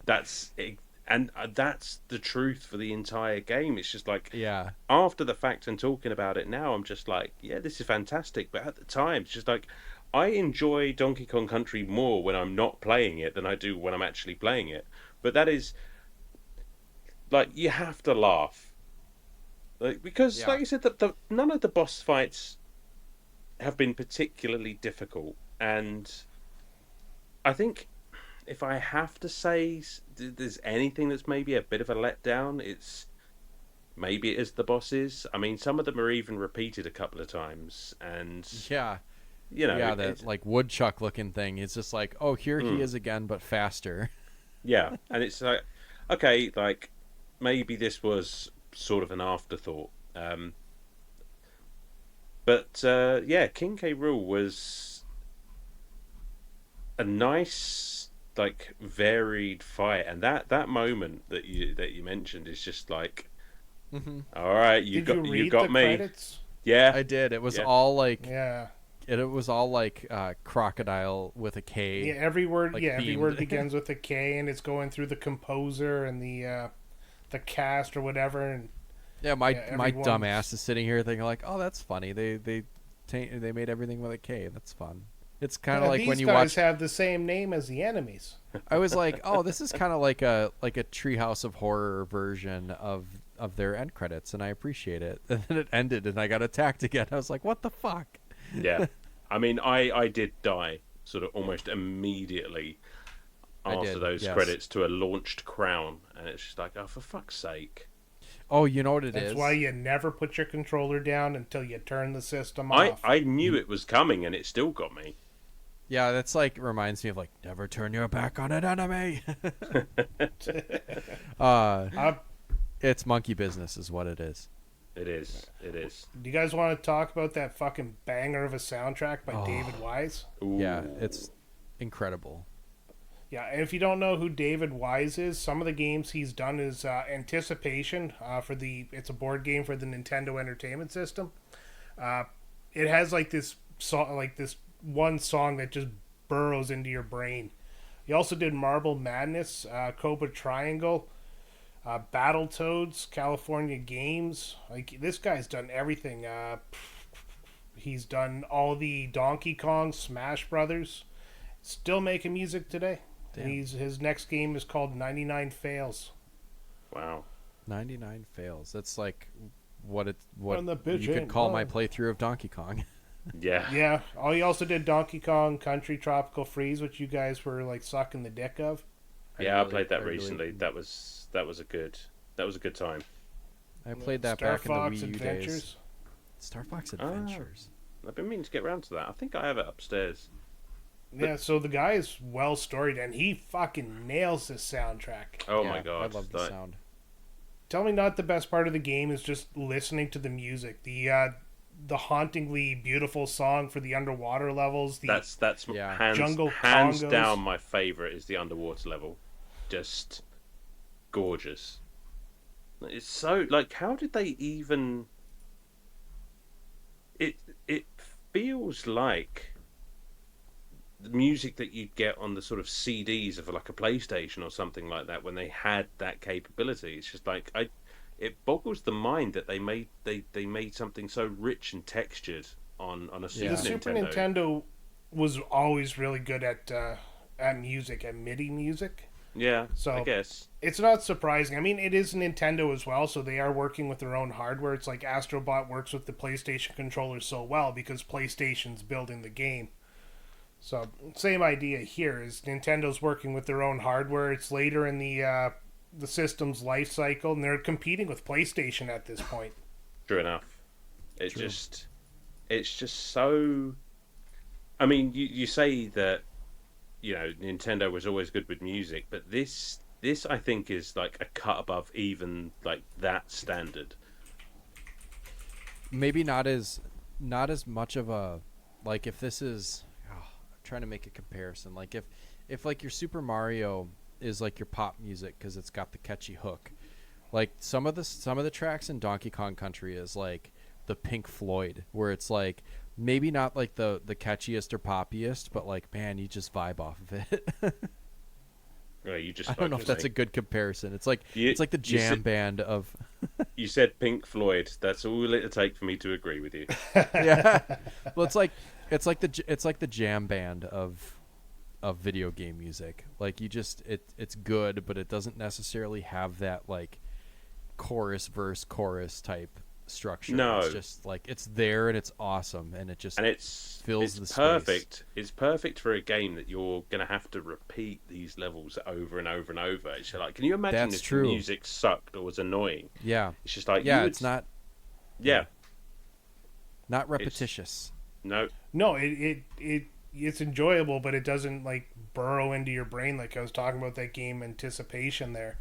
That's it. And that's the truth for the entire game. It's just like, Yeah, after the fact and talking about it now, I'm just like, yeah, this is fantastic. But at the time, it's just like, I enjoy Donkey Kong Country more when I'm not playing it than I do when I'm actually playing it. But that is, like you have to laugh, like because Yeah. like you said, that none of the boss fights have been particularly difficult, and I think if I have to say there's anything that's maybe a bit of a letdown, it's maybe it is the bosses. I mean, some of them are even repeated a couple of times, and Yeah. you know, Yeah, that like woodchuck looking thing. It's just like, oh, here he mm, is again, but faster. yeah, and it's like, okay, like maybe this was sort of an afterthought. But yeah, King K. Rool was a nice, like varied fight, and that moment that you mentioned is just like, Hmm. all right, Did you you read got the me, credits? yeah, I did. It was yeah, all like Yeah. it was all like crocodile with a Yeah, K, every word. like Yeah, every word themed. begins with a K, and it's going through the composer and the cast or whatever, and Yeah, my yeah, my dumb everyone's. ass is sitting here thinking like, oh, that's funny. They made everything with a K. That's fun. It's kind of Yeah, like when these you guys watch. have the same name as the enemies. I was like, oh, this is kind of like a Treehouse of Horror version of their end credits, and I appreciate it. And then it ended, and I got attacked again. I was like, what the fuck? yeah. I mean, I did die sort of almost immediately I after did, those yes. credits to a launched crown, and it's just like, oh, for fuck's sake. Oh, you know what it That's is? why you never put your controller down until you turn the system I off. I knew it was coming, and it still got me. Yeah, that's like reminds me of like never turn your back on an enemy. uh, Uh, it's monkey business, is what it is. It is. It is. do you guys want to talk about that fucking banger of a soundtrack by Oh. David Wise? Ooh. Yeah, it's incredible. Yeah, and if you don't know who David Wise is, some of the games he's done is Anticipation for it's a board game for the Nintendo Entertainment System. It has like this song, like this one song that just burrows into your brain. He also did Marble Madness, Cobra Triangle, Battletoads, California Games. Like this guy's done everything. He's done all the Donkey Kong, Smash Brothers. Still making music today. Damn. His next game is called 99 Fails. Wow. 99 fails. That's like what And the bitch you could ain't call my wrong. playthrough of Donkey Kong. Yeah. Yeah. Oh, he also did Donkey Kong Country Tropical Freeze, which you guys were like sucking the dick of. Yeah, I played that recently. That was a good time. I played that Star back Fox in the Wii U days. Adventures. Star Fox Ah. Adventures. I've been meaning to get around to that. I think I have it upstairs. Yeah, so the guy is well storied, and he fucking nails this soundtrack. Oh Yeah, my god! I love the Like, sound. Tell me, not the best part of the game is just listening to the music. The hauntingly beautiful song for the underwater levels. that's Yeah. Jungle hands congos. down my favorite is the underwater level. Just gorgeous. It's so like, how did they even? It feels like the music that you'd get on the sort of CDs of like a PlayStation or something like that when they had that capability. It's just like it boggles the mind that they made something so rich and textured on a Super Yeah. The Nintendo. Super Nintendo was always really good at music, at MIDI music. Yeah, So I guess. it's not surprising. I mean, it is Nintendo as well, so they are working with their own hardware. It's like Astrobot works with the PlayStation controller so well because PlayStation's building the game. So same idea here is Nintendo's working with their own hardware. It's later in the system's life cycle, and they're competing with PlayStation at this point. True enough. True. It's just so. I mean, you say that, Nintendo was always good with music, but this I think is like a cut above even like that standard. Maybe not as much of a like if this is I'm trying to make a comparison. Like if like your Super Mario is like your pop music because it's got the catchy hook. Like some of the tracks in Donkey Kong Country is like the Pink Floyd, where it's like maybe not like the catchiest or poppiest, but like man, you just vibe off of it. Right, you just I don't know if that's a good comparison. It's like it's like the jam band of You said Pink Floyd. That's all it'll take for me to agree with you. yeah. Well, it's like the jam band of video game music. Like you just it's good, but it doesn't necessarily have that like chorus verse chorus type structure. No. It's just like it's there and it's awesome and it just And it's fills the perfect. space. It's perfect for a game that you're going to have to repeat these levels over and over and over. It's like, can you imagine That's if true. the music sucked or was annoying? Yeah. It's just like Yeah, you would, it's not Yeah, not repetitious. no, No, it's enjoyable, but it doesn't like burrow into your brain like I was talking about that game Anticipation there.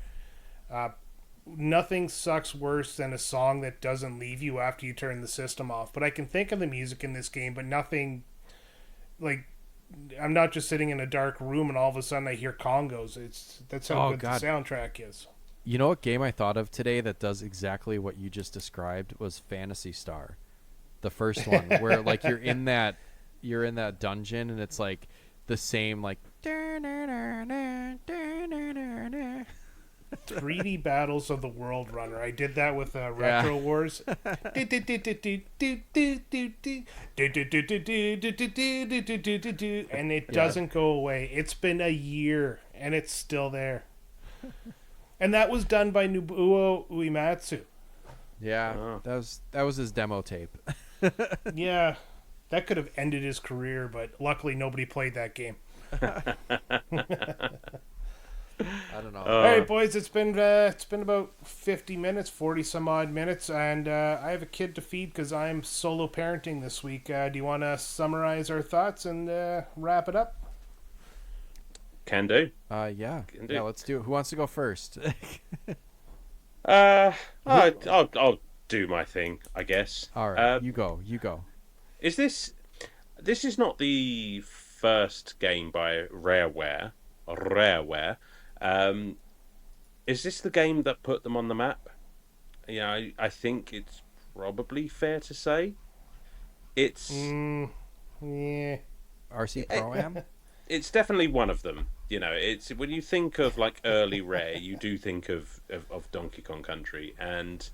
Nothing sucks worse than a song that doesn't leave you after you turn the system off. But I can think of the music in this game, but nothing like I'm not just sitting in a dark room and all of a sudden I hear congos. That's how good God. the soundtrack is. You know what game I thought of today that does exactly what you just described was Phantasy Star. The first one where like you're in that dungeon and it's like the same like 3D Battles of the World Runner. I did that with Retro Wars. And it doesn't go away. It's been a year and it's still there. And that was done by Nobuo Uematsu. Yeah, Oh. that was his demo tape. Yeah, that could have ended his career, but luckily nobody played that game. I don't know. All right, boys, it's been about 50 minutes, 40 some odd minutes, and I have a kid to feed because I'm solo parenting this week. Do you want to summarize our thoughts and wrap it up? can do. Yeah. Can do. Yeah, let's do it. Who wants to go first? I'll do my thing, I guess. All right, you go. Is this is not the first game by Rareware? Is this the game that put them on the map? Yeah, I think it's probably fair to say it's Yeah. RC Pro-Am? it's definitely one of them. You know, it's when you think of like early Rare, you do think of Donkey Kong Country, and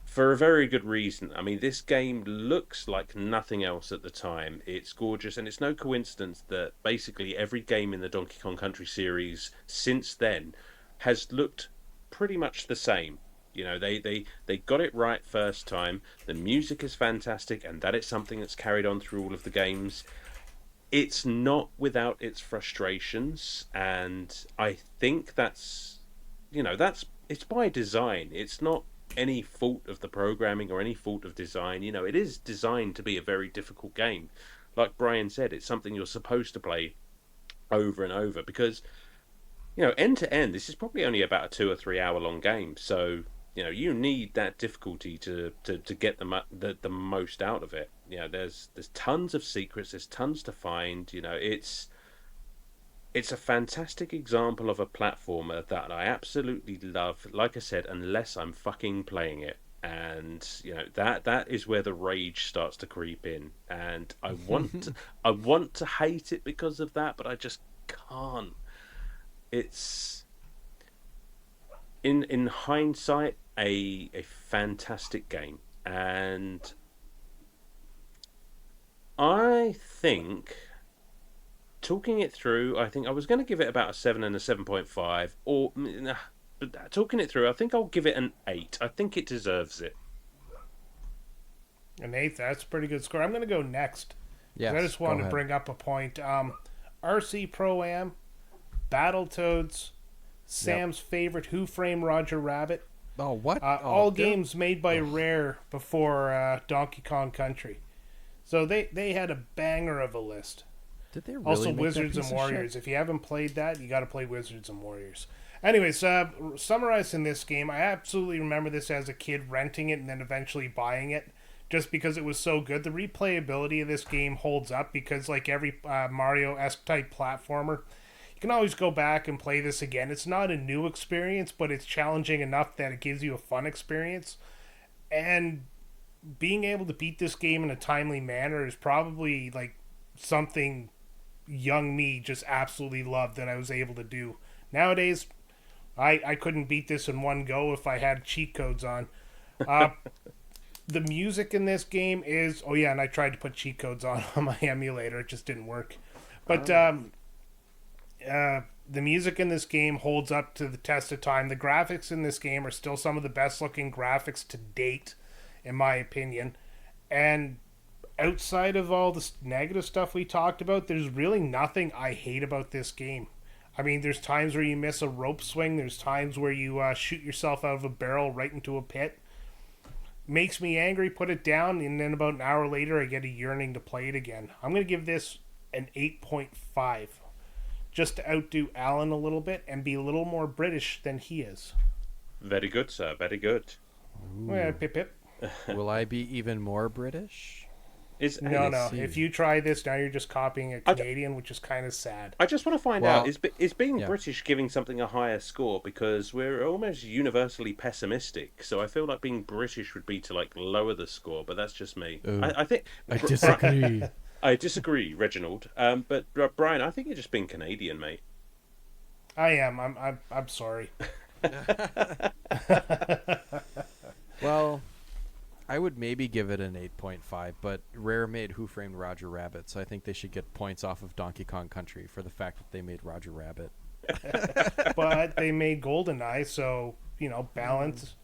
for a very good reason. I mean, this game looks like nothing else at the time. It's gorgeous, and it's no coincidence that basically every game in the Donkey Kong Country series since then has looked pretty much the same. You know, they got it right first time. The music is fantastic, and that is something that's carried on through all of the games. It's not without its frustrations, and I think it's by design. It's not any fault of the programming or any fault of design. You know, it is designed to be a very difficult game. Like Brian said, it's something you're supposed to play over and over because, you know, end to end, this is probably only about a 2 or 3 hour long game. So, you know, you need that difficulty to get the most out of it. You know, there's tons of secrets, there's tons to find. You know, it's a fantastic example of a platformer that I absolutely love. Like I said, unless I'm fucking playing it, and you know that is where the rage starts to creep in, and I want to hate it because of that, but I just can't. It's in hindsight a fantastic game, and I think, talking it through, I think I was going to give it about a 7 and a 7.5, but talking it through, I think I'll give it an 8. I think it deserves it. An 8, that's a pretty good score. I'm going to go next. Yes, I just go wanted to ahead. bring up a point. RC Pro-Am, Battletoads, Sam's favorite Who Framed Roger Rabbit. Oh, what? All games made by Rare before Donkey Kong Country. So they had a banger of a list. Did they really Also, make that Wizards piece and of Warriors. shit? If you haven't played that, you got to play Wizards and Warriors. Anyways, summarizing this game, I absolutely remember this as a kid renting it and then eventually buying it just because it was so good. The replayability of this game holds up because, like every Mario-esque type platformer, you can always go back and play this again. It's not a new experience, but it's challenging enough that it gives you a fun experience. And being able to beat this game in a timely manner is probably like something young me just absolutely loved that I was able to do. Nowadays, I couldn't beat this in one go if I had cheat codes on. The music in this game is... Oh, yeah, and I tried to put cheat codes on my emulator. It just didn't work. But The music in this game holds up to the test of time. The graphics in this game are still some of the best looking graphics to date, in my opinion. And outside of all the negative stuff we talked about, there's really nothing I hate about this game. I mean, there's times where you miss a rope swing. There's times where you shoot yourself out of a barrel right into a pit. Makes me angry, put it down, and then about an hour later I get a yearning to play it again. I'm going to give this an 8.5. Just to outdo Alan a little bit and be a little more British than he is. Very good, sir. Very good. Well, pip pip. Will I be even more British? No. If you try this, now you're just copying a Canadian, which is kind of sad. I just want to find out, is being yeah. British giving something a higher score? Because we're almost universally pessimistic. So I feel like being British would be to like lower the score, but that's just me. I think I disagree. I disagree, Reginald. But Brian, I think you're just being Canadian, mate. I am. I'm sorry. Well, I would maybe give it an 8.5, but Rare made Who Framed Roger Rabbit, so I think they should get points off of Donkey Kong Country for the fact that they made Roger Rabbit. But they made GoldenEye, so, balance.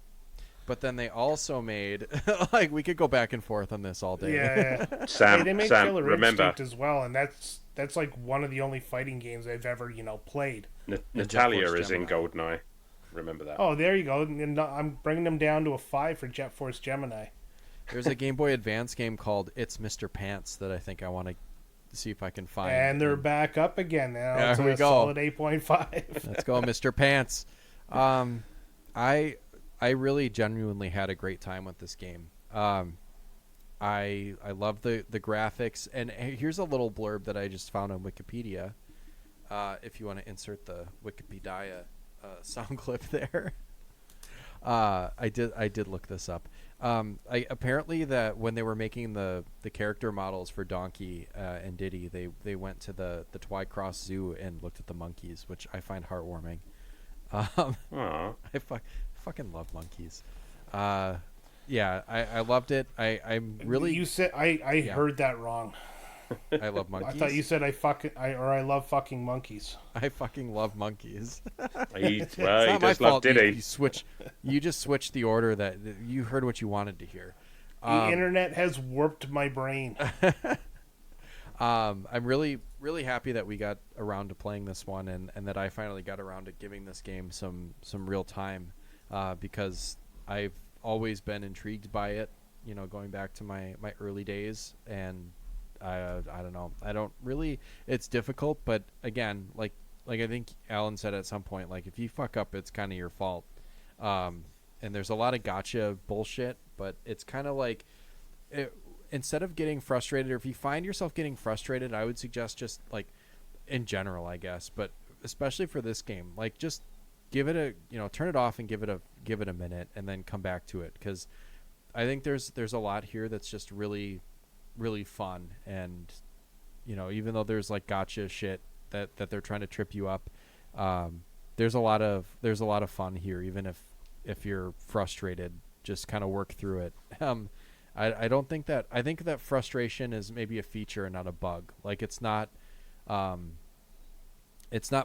But then they also made, like, we could go back and forth on this all day. Yeah. Sam, they made Sam, Killer remember, Instinct as well, and that's like one of the only fighting games I've ever, played. Natalia is Gemini. in GoldenEye. Remember that. Oh, there you go. And I'm bringing them down to a 5 for Jet Force Gemini. There's a Game Boy Advance game called It's Mr. Pants that I think I want to see if I can find. And they're back up again now. There it's we a go. solid 8.5. Let's go, Mr. Pants. I really genuinely had a great time with this game. I love the graphics, and here's a little blurb that I just found on Wikipedia. If you want to insert the Wikipedia sound clip there. I did look this up. Apparently that when they were making the character models for Donkey and Diddy, they went to the Twycross Zoo and looked at the monkeys, which I find heartwarming. I fucking love monkeys. Yeah, I loved it. I'm really. You said I heard that wrong. I love monkeys. I thought you said I love fucking monkeys. I fucking love monkeys. He It's not my does love fault. Diddy. You just switched the order that you heard what you wanted to hear. The internet has warped my brain. I'm really, really happy that we got around to playing this one, and that I finally got around to giving this game some real time, because I've always been intrigued by it. Going back to my early days, and I don't know. I don't really. It's difficult, but again, like I think Alan said at some point, like if you fuck up, it's kind of your fault. And there's a lot of gotcha bullshit, but it's kind of like instead of getting frustrated, or if you find yourself getting frustrated, I would suggest just like in general, I guess, but especially for this game, like just give it a turn it off and give it a minute, and then come back to it, because I think there's a lot here that's just really, really fun, and even though there's like gotcha shit that they're trying to trip you up, there's a lot of fun here, even if you're frustrated. Just kind of work through it. I don't think that I think that frustration is maybe a feature and not a bug. Like it's not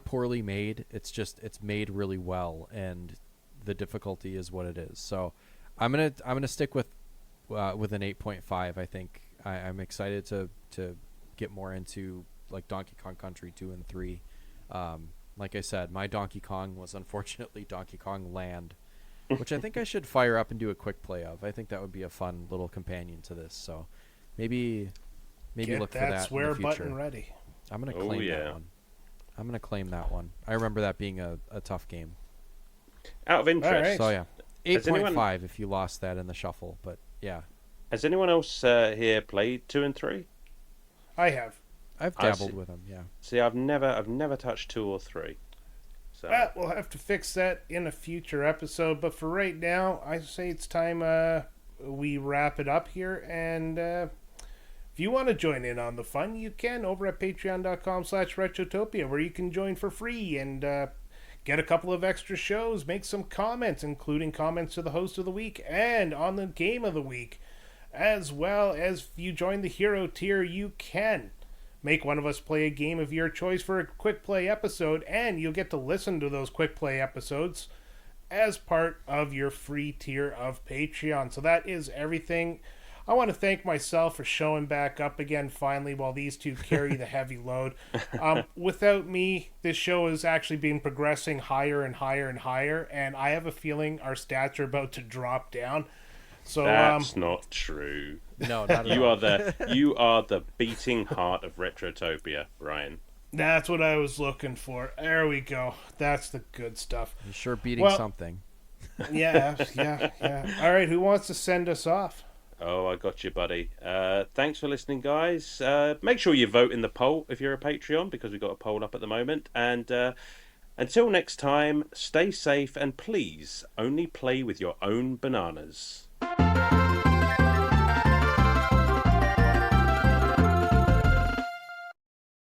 poorly made. It's made really well, and the difficulty is what it is. So I'm gonna stick with an 8.5. I think I'm excited to get more into like Donkey Kong Country 2 and 3. Like I said, my Donkey Kong was unfortunately Donkey Kong Land, which I think I should fire up and do a quick play of. I think that would be a fun little companion to this. So maybe Get look for that that swear in the future. button ready. I'm gonna claim that one. I'm gonna claim that one. I remember that being a tough game. Out of interest, Right. So yeah, Has 8.5 if you lost that in the shuffle. But yeah, has anyone else here played 2 and 3? I have. I've dabbled with them. Yeah. See, I've never touched 2 or 3. So We'll have to fix that in a future episode. But for right now, I say it's time we wrap it up here. And if you want to join in on the fun, you can over at patreon.com/Retrotopia, where you can join for free and get a couple of extra shows, make some comments, including comments to the host of the week and on the game of the week. As well as if you join the hero tier, you can make one of us play a game of your choice for a quick play episode, and you'll get to listen to those quick play episodes as part of your free tier of Patreon. So that is everything. I want to thank myself for showing back up again finally while these two carry the heavy load. Without me, this show has actually been progressing higher and higher and higher, and I have a feeling our stats are about to drop down. So that's not true. No, not at You all. you are the beating heart of Retrotopia, Ryan. that's what I was looking for. There we go. That's the good stuff. You're sure beating Well- something. Yeah. All right, who wants to send us off? Oh, I got you, buddy. Thanks for listening, guys. Make sure you vote in the poll if you're a Patreon, because we've got a poll up at the moment. And until next time, stay safe and please only play with your own bananas.